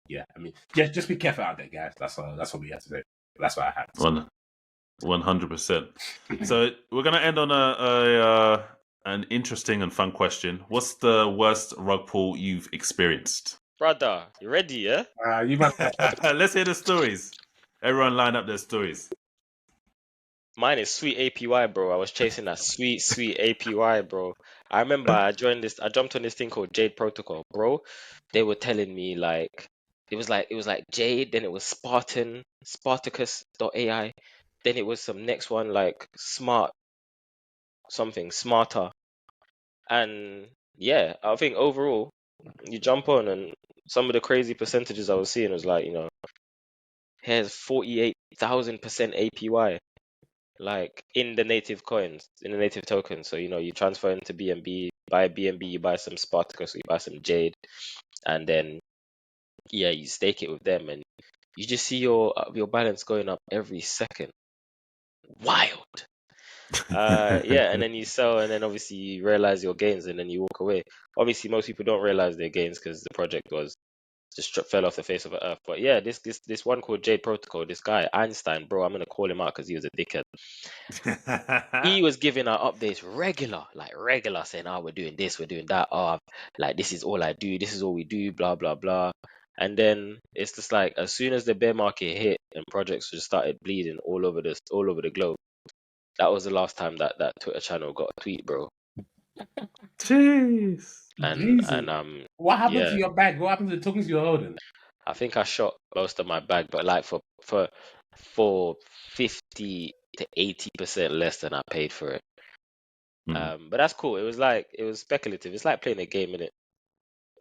yeah, I mean, just be careful out there, guys. That's what we have to say. That's what I have to say. 100%. So we're gonna end on an interesting and fun question. What's the worst rug pull you've experienced? Brother, you ready, yeah? You must. Let's hear the stories. Everyone line up their stories. Mine is sweet APY, bro. I was chasing that sweet APY, bro. I remember I jumped on this thing called Jade Protocol, bro. They were telling me it was like Jade, then it was Spartacus.ai, then it was some next one like smarter. And yeah, I think overall you jump on, and some of the crazy percentages I was seeing was like, here's 48,000% APY. Like in the native coins, in the native tokens. So you transfer into BNB, buy BNB, you buy some Spartacus, you buy some Jade, and then you stake it with them, and you just see your balance going up every second. Wild. And then you sell, and then obviously you realize your gains, and then you walk away. Obviously, most people don't realize their gains because the project was just fell off the face of the earth. But yeah, this one called Jade Protocol, this guy Einstein, bro, I'm gonna call him out because he was a dickhead. He was giving our updates regular, saying, "Oh, we're doing this, we're doing that. Oh, like this is all I do. This is all we do. Blah blah blah." And then it's just like as soon as the bear market hit and projects just started bleeding all over the globe, that was the last time that Twitter channel got a tweet, bro. Jeez. And Jesus. What happened to yeah, your bag? What happened to the tokens you were holding? I think I shot most of my bag, but like for 50 to 80% less than I paid for it. But that's cool. It was speculative. It's like playing a game in it.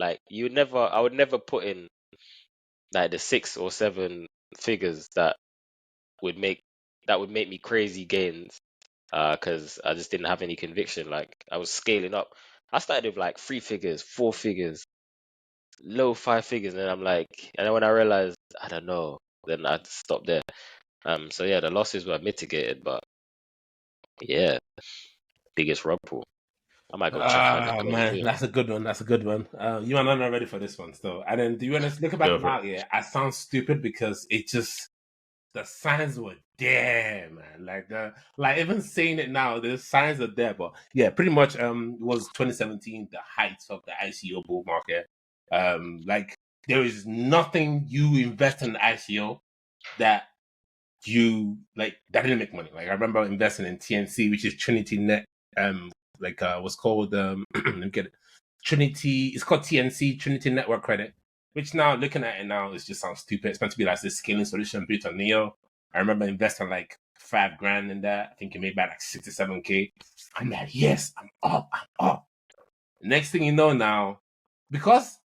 Like I would never put in like the 6 or 7 figures that would make me crazy gains. Because I just didn't have any conviction. Like I was scaling up. I started with like 3 figures, 4 figures, low 5 figures, and then and then when I realized I don't know, then I stopped there. So yeah, the losses were mitigated, but yeah, biggest rug pull. I might go check out the Oh coins man, here. that's a good one. That's a good one. You are not ready for this one still. And then do you want to look back Go for now? Yeah, I sound stupid because the signs were there, man. Like even saying it now, the signs are there. But yeah, pretty much it was 2017, the height of the ICO bull market. Like there is nothing you invest in the ICO that that didn't make money. Like I remember investing in TNC, which is Trinity Net what's called let me get it. Trinity, it's called TNC, Trinity Network Credit, which now looking at it now, it just sounds stupid. It's meant to be like this scaling solution built on Neo. I remember investing like $5,000 in that. I think it made back like 67K. I'm like, yes, I'm up. Next thing you know now, because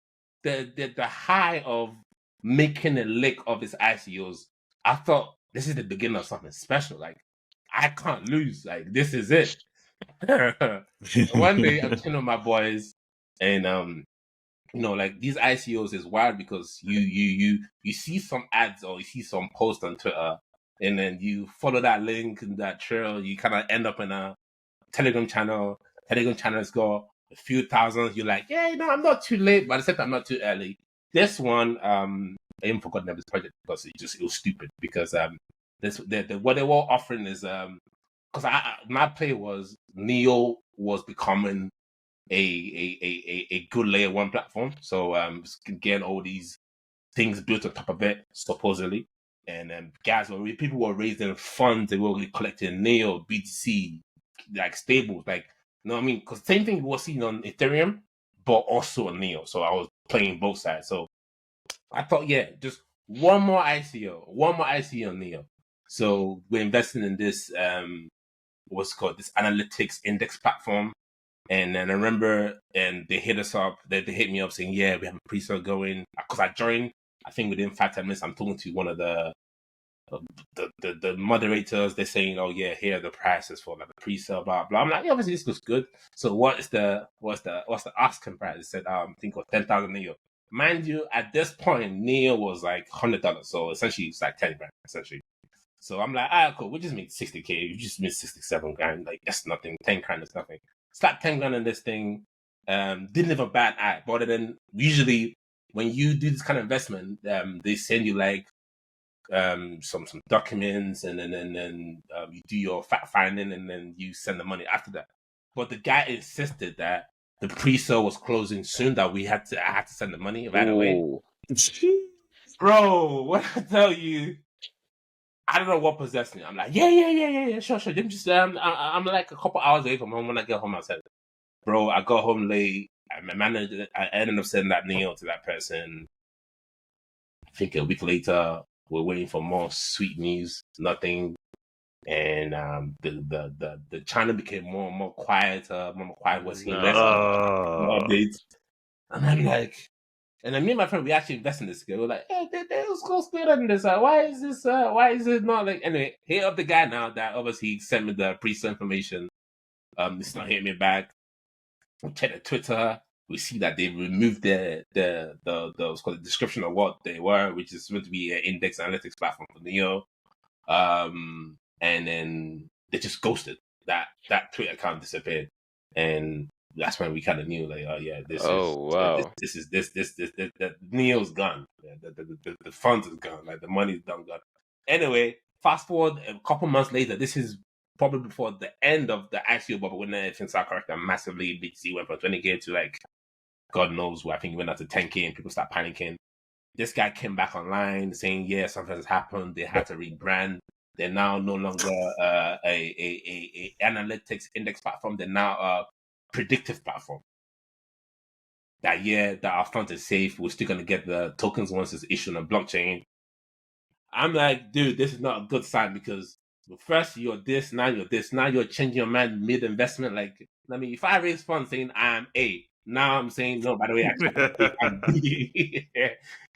the high of making a lick of his ICOs, I thought this is the beginning of something special. Like I can't lose. Like this is it. One day I'm chilling with my boys, and like these ICOs is wild because you see some ads or you see some post on Twitter, and then you follow that link and that trail, you kind of end up in a Telegram channel. Telegram channel's got a few thousands. You're like, yeah, I'm not too late, but I said I'm not too early. This one, I even forgotten this project because it was stupid because what they were offering is because my play was Neo was becoming a good layer 1 platform. So getting all these things built on top of it, supposedly. And people were raising funds, they were collecting Neo, BTC, like stables, like you know what I mean? Because same thing we were seeing on Ethereum, but also on Neo. So I was playing both sides. So I thought, yeah, just one more ICO on Neo. So we're investing in this what's called this analytics index platform. And then I remember, and they hit us up. They hit me up saying, "Yeah, we have a pre-sale going." Because I joined, I think within 5-10 minutes, I'm talking to one of the moderators. They're saying, "Oh yeah, here are the prices for like the pre-sale, blah blah." I'm like, "Yeah, obviously this looks good." So what's the asking price? They said, I think of 10,000 Neo. Mind you, at this point, Neo was like $100, so essentially it's like 10 grand, essentially. So I'm like, cool. We just made 60K. You just made 67 grand. Like that's nothing. 10 grand is nothing. Slap 10 grand on this thing. Didn't leave a bad eye. But then usually when you do this kind of investment, they send you like some documents, and then you do your fact finding, and then you send the money after that. But the guy insisted that the pre-sale was closing soon, that I had to send the money right away. Bro, when I tell you, I don't know what possessed me. I'm like, yeah, sure. Just I'm like a couple hours away from home. When I get home, I said, bro, I got home late. I ended up sending that Neo to that person. I think a week later, we're waiting for more sweet news. Nothing. And the channel became more and more quieter. More quiet. Was seeing less updates. And I'm like, and then me and my friend, we actually invested in this guy. We're like, hey, let's go split on this. Why is it not like, anyway, hit up the guy now that obviously sent me the pre-sale information. It's not hitting me back. We check the Twitter. We see that they removed the what's called the description of what they were, which is meant to be an index analytics platform for Neo. And then they just ghosted that Twitter account disappeared. And that's when we kind of knew, like, oh yeah, Oh wow. the Neo's gone. Yeah, the funds is gone. Like the money's done gone. Anyway, fast forward a couple months later. This is probably before the end of the ICO bubble when everything started correcting massively. BTC went from 20K to like God knows where. I think it went up to 10K and people start panicking. This guy came back online saying, yeah, something has happened. They had to rebrand. They're now no longer a analytics index platform. They're now a predictive platform. That our funds is safe. We're still going to get the tokens once it's issued on blockchain. I'm like, dude, this is not a good sign because first you're this, now you're this, now you're changing your mind mid-investment. Like, I mean, if I raise funds saying I'm A, now I'm saying, no, by the way, actually, I'm B.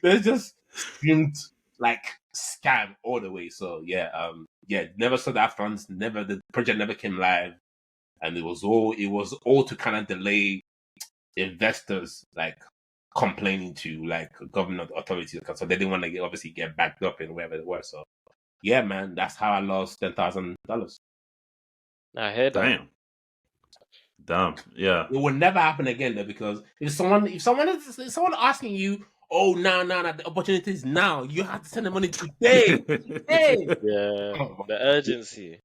There's just screamed like scam all the way. So yeah, never saw that funds, the project never came live. And it was all to kind of delay investors like complaining to like government authorities, so they didn't want to obviously get backed up in wherever it was. So yeah, man, that's how I lost $10,000. I heard that. Damn. Yeah. It will never happen again though, because if someone asking you, oh, now, the opportunity is now, you have to send the money today. Yeah, the urgency.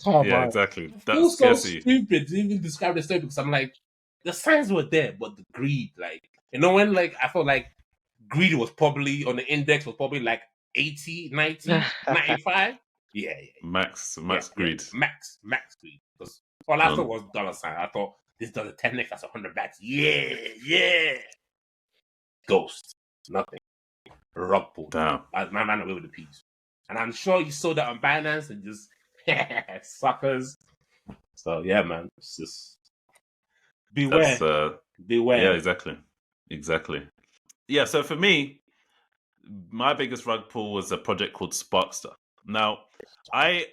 Oh, Yeah, man. exactly. It That's feels so scarcity. stupid to even describe the story because I'm like, the signs were there, but the greed, like, when like I felt like greed was probably on the index was probably like 80, 90, 95. Yeah. Max greed. Max greed. Because all I thought was dollar sign. I thought this does a 10x, that's 100 backs. Yeah. Ghost. Nothing. Rug pull. Damn. My man away with the piece. And I'm sure you saw that on Binance and just suckers. So yeah, man. It's just beware. Beware. Yeah, exactly. Yeah, so for me, my biggest rug pull was a project called Sparkster. Now, it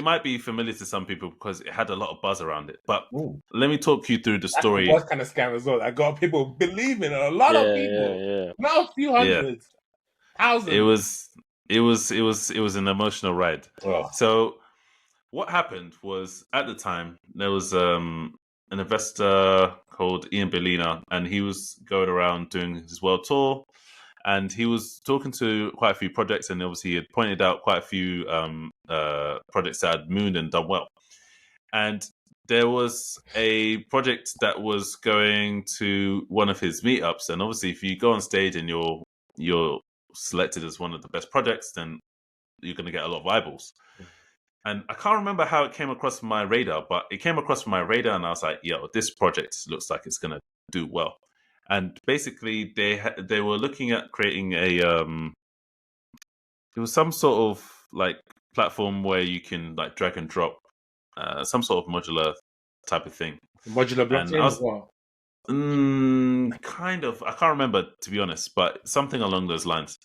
might be familiar to some people because it had a lot of buzz around it. But let me talk you through the story. That's the kind of scam as well. I got people believing, a lot of people, not a few hundreds, thousands. It was an emotional ride. Oh. So what happened was at the time there was an investor called Ian Bellina, and he was going around doing his world tour. And he was talking to quite a few projects, and obviously he had pointed out quite a few projects that had mooned and done well. And there was a project that was going to one of his meetups, and obviously if you go on stage and you're selected as one of the best projects, then you're going to get a lot of eyeballs. And I can't remember how it came across my radar, but it came across my radar, and I was like, yo, this project looks like it's going to do well. And basically, they were looking at creating it was some sort of like platform where you can like drag and drop some sort of modular type of thing. Modular blockchain as well? Kind of. I can't remember, to be honest, but something along those lines.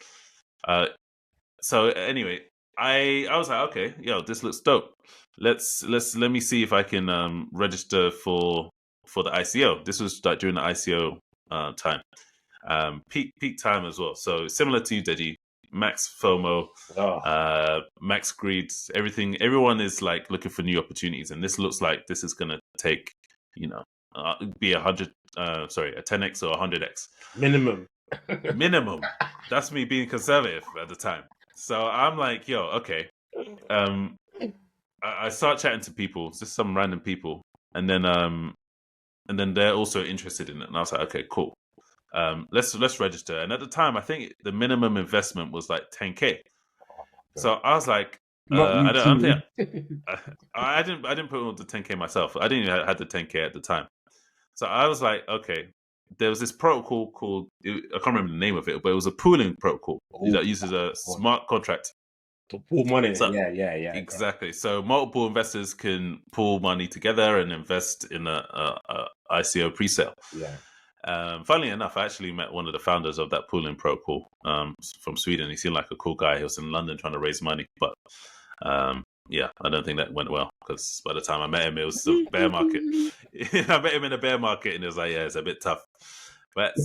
So anyway, I was like, okay, yo, this looks dope. Let me see if I can register for the ICO. This was like during the ICO time, peak time as well. So similar to you, Deji, max FOMO, max greed, everything. Everyone is like looking for new opportunities, and this looks like this is gonna take, be a 10x or 100x minimum. That's me being conservative at the time. So I'm like, yo, okay. I start chatting to people, just some random people, and then they're also interested in it. And I was like, okay, cool. Let's register. And at the time, I think the minimum investment was like 10K. So I was like, I didn't put all the 10K myself. I didn't even have the 10K at the time. So I was like, okay. There was this protocol called, I can't remember the name of it, but it was a pooling protocol that uses a smart contract to pool money. So, yeah. Exactly. So multiple investors can pool money together and invest in a ICO pre-sale. Yeah. Funnily enough, I actually met one of the founders of that pooling protocol from Sweden. He seemed like a cool guy. He was in London trying to raise money, but yeah, I don't think that went well because by the time I met him, it was a bear market. I met him in a bear market, and it was like, yeah, it's a bit tough. But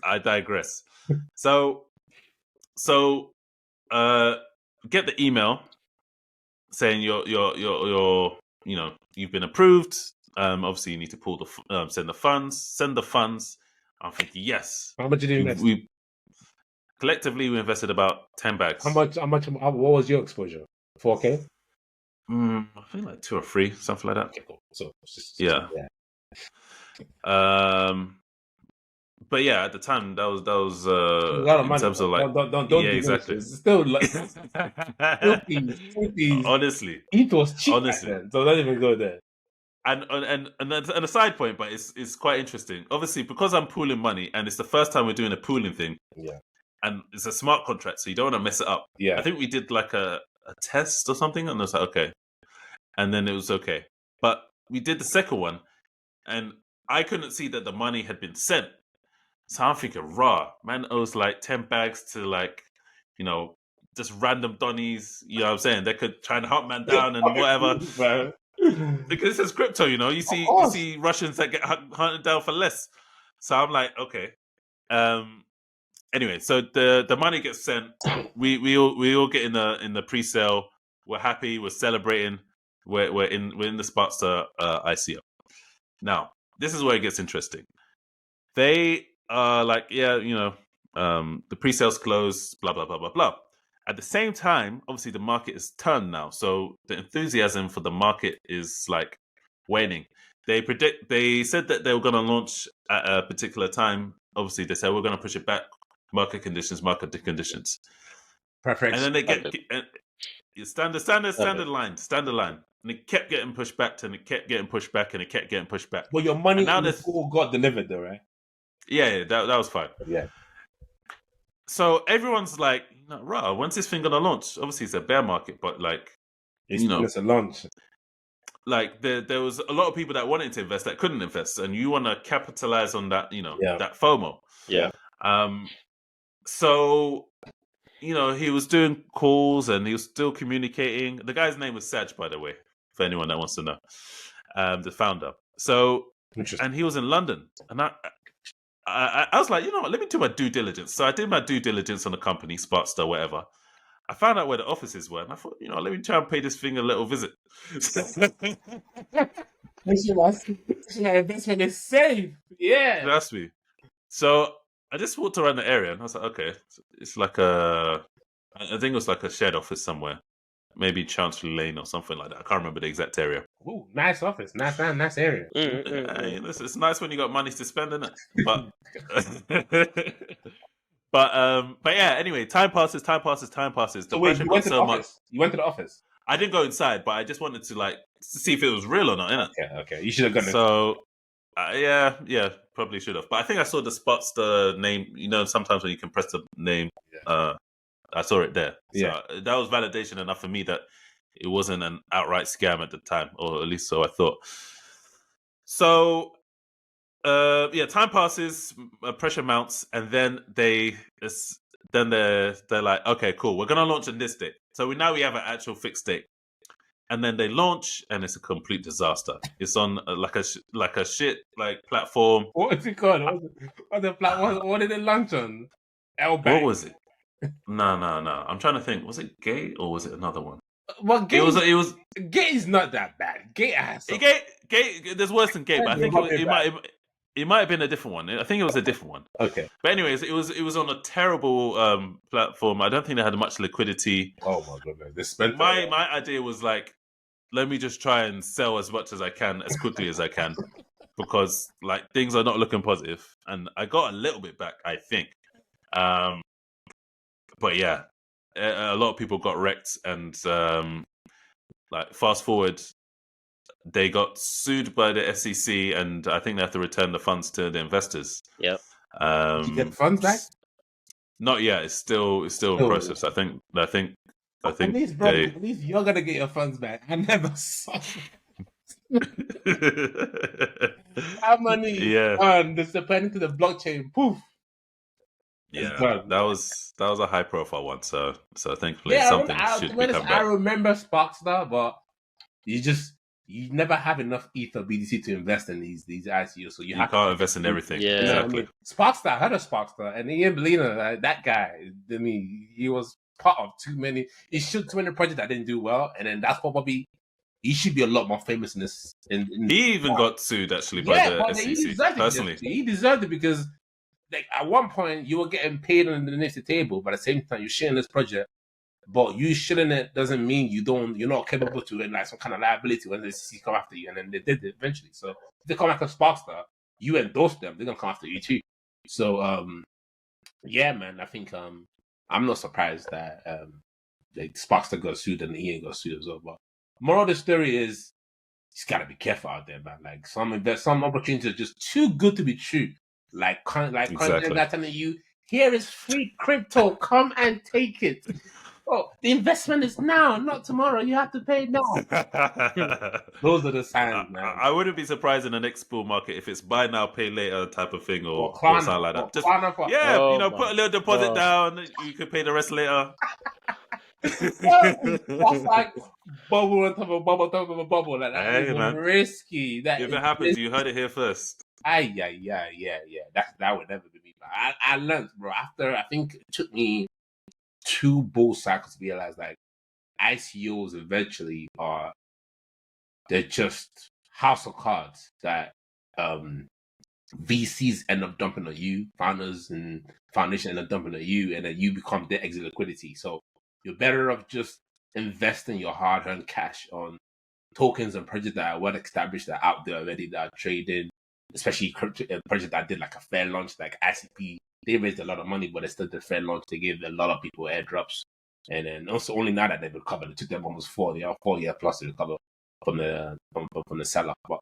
I digress. So get the email saying you've been approved. Obviously, you need to pull send the funds. I'm thinking, yes. How much did you invest? We collectively we invested about 10 bags. How much? What was your exposure? 4K. I think like 2 or 3, something like that. Okay, cool. So yeah. But yeah, at the time that was a lot of in money. terms of like don't yeah, do exactly. It's still like honestly, it was cheap honestly. back then, so don't even go there. And a side point, but it's quite interesting. Obviously, because I'm pooling money, and it's the first time we're doing a pooling thing. Yeah. And it's a smart contract, so you don't want to mess it up. Yeah. I think we did like a test or something, and I was like, okay. And then it was okay. But we did the second one, and I couldn't see that the money had been sent. So I'm thinking, man owes like 10 bags to like, just random Donnies, you know what I'm saying? They could try and hunt man down and whatever. Because this is crypto, you see Russians that get hunted down for less. So I'm like, okay. Anyway, so the money gets sent. We all get in the pre-sale. We're happy. We're celebrating. We're in the Sparkster ICO. Now, this is where it gets interesting. They are like, the pre-sales closed, blah blah blah blah blah. At the same time, obviously the market is turned now, so the enthusiasm for the market is like waning. They said that they were going to launch at a particular time. Obviously, they said we're going to push it back. Market conditions. Perfect. And then they get standard line, and it kept getting pushed back, and it kept getting pushed back, and it kept getting pushed back. Well, your money now all got delivered, though, right? Yeah, that was fine. Yeah. So everyone's like, when's this thing gonna launch? Obviously, it's a bear market, but like, it's a launch. Like there was a lot of people that wanted to invest that couldn't invest, and you want to capitalize on that, that FOMO. Yeah. So, he was doing calls and he was still communicating. The guy's name was Saj, by the way, for anyone that wants to know, the founder. So, and he was in London, and I was like, let me do my due diligence. So I did my due diligence on the company, Sparkster, whatever. I found out where the offices were, and I thought, let me try and pay this thing a little visit. Investment is safe. Yeah. Trust me. So I just walked around the area, and I was like, okay, it's like I think it was like a shared office somewhere. Maybe Chancery Lane or something like that. I can't remember the exact area. Ooh, nice office. Nice area. It's nice when you got money to spend, isn't it? But yeah, anyway, time passes. So wait, you went to the office? You went to the office? I didn't go inside, but I just wanted to see if it was real or not, innit? Okay. You should have gone So, yeah, probably should have. But I think I saw the Sparkster name. Sometimes when you can press the name, I saw it there. So that was validation enough for me that it wasn't an outright scam at the time, or at least so I thought. So, time passes, pressure mounts, and then they're like, okay, cool, we're gonna launch on this date. So we have an actual fixed date, and then they launch, and it's a complete disaster. It's on like a shit platform. What is it called? What did it launch on? What was it? No. I'm trying to think. Was it Gate or was it another one? Well, Gate. It was. Gate is not that bad. Gate has. Gate. There's worse than Gate, but I think it might have been a different one. I think it was a different one. Okay. But anyways, it was on a terrible platform. I don't think they had much liquidity. Oh my goodness! My idea was let me just try and sell as much as I can, as quickly as I can, because things are not looking positive. And I got a little bit back, I think. But yeah, a lot of people got wrecked, and fast forward, they got sued by the SEC, and I think they have to return the funds to the investors. Yep. Did you get the funds back? Not yet. It's still in process. I think. At least you're gonna get your funds back. I never saw. How money? This depending to the blockchain. Poof. Yeah, that was a high profile one. So thankfully something should become back. I remember Sparkster, but you never have enough Ether BTC to invest in these ICOs. So you can't invest in everything. Yeah, exactly. Sparkster, I heard of Sparkster, and Ian Bellina, that guy. I mean, he was part of too many. He shoot too many projects that didn't do well, and then that's probably he should be a lot more famous in this. He even got sued actually by yeah, the but he SEC deserved it. personally. He deserved it because, like, at one point you were getting paid underneath the table, but at the same time you're shitting this project. But you shitting it doesn't mean you're not capable to like some kind of liability when the SEC come after you, and then they did it eventually. So if they come after Sparkstar, you endorse them, they're gonna come after you too. So yeah, man, I think I'm not surprised that like Sparkstar got sued and he ain't got sued as well. But moral of the story is, you just gotta be careful out there, man. Like some opportunities are just too good to be true. Like Exactly. guy telling you, here is free crypto, come and take it. Oh, the investment is now, not tomorrow. You have to pay now. Those are the signs, man. I wouldn't be surprised in the next bull market if it's buy now, pay later type of thing or something like that. Just, put a little deposit down. You can pay the rest later. That's like bubble on top of bubble on top of a bubble. Like, that is risky. That if it happens, you heard it here first. Yeah. That would never be me. I learned, bro. After I think it took me 2 bull cycles to realize like ICOs eventually they're just house of cards that VCs end up dumping on you, founders and foundation end up dumping on you, and then you become their exit liquidity. So you're better off just investing your hard-earned cash on tokens and projects that are well established, that are out there already, that are trading, especially projects that did like a fair launch, like ICP. They raised a lot of money, but they still did a fair launch. They gave a lot of people airdrops. And then also only now that they've recovered, it took them almost 4 years plus to recover from the seller. But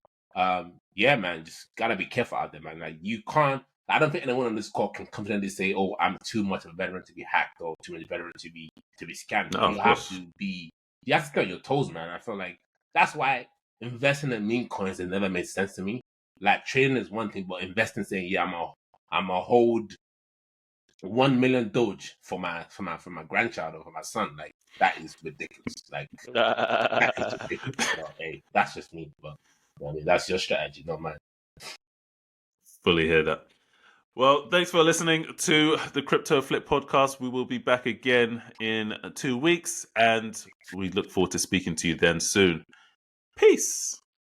yeah, man, just gotta be careful out there, man. Like you can't. I don't think anyone on this call can confidently say, "Oh, I'm too much of a veteran to be hacked or too much of a veteran to be scammed." No, you have to stay on your toes, man. I feel like that's why investing in meme coins has never made sense to me. Like trading is one thing, but investing, saying, "Yeah, I'm a hold 1 million Doge for my grandchild or for my son," like that is ridiculous. Like that is ridiculous. Well, hey, that's just me, but I mean that's your strategy, not mine. Fully hear that. Well, thanks for listening to the Crypto Flip podcast. We will be back again in 2 weeks, and we look forward to speaking to you then soon. Peace.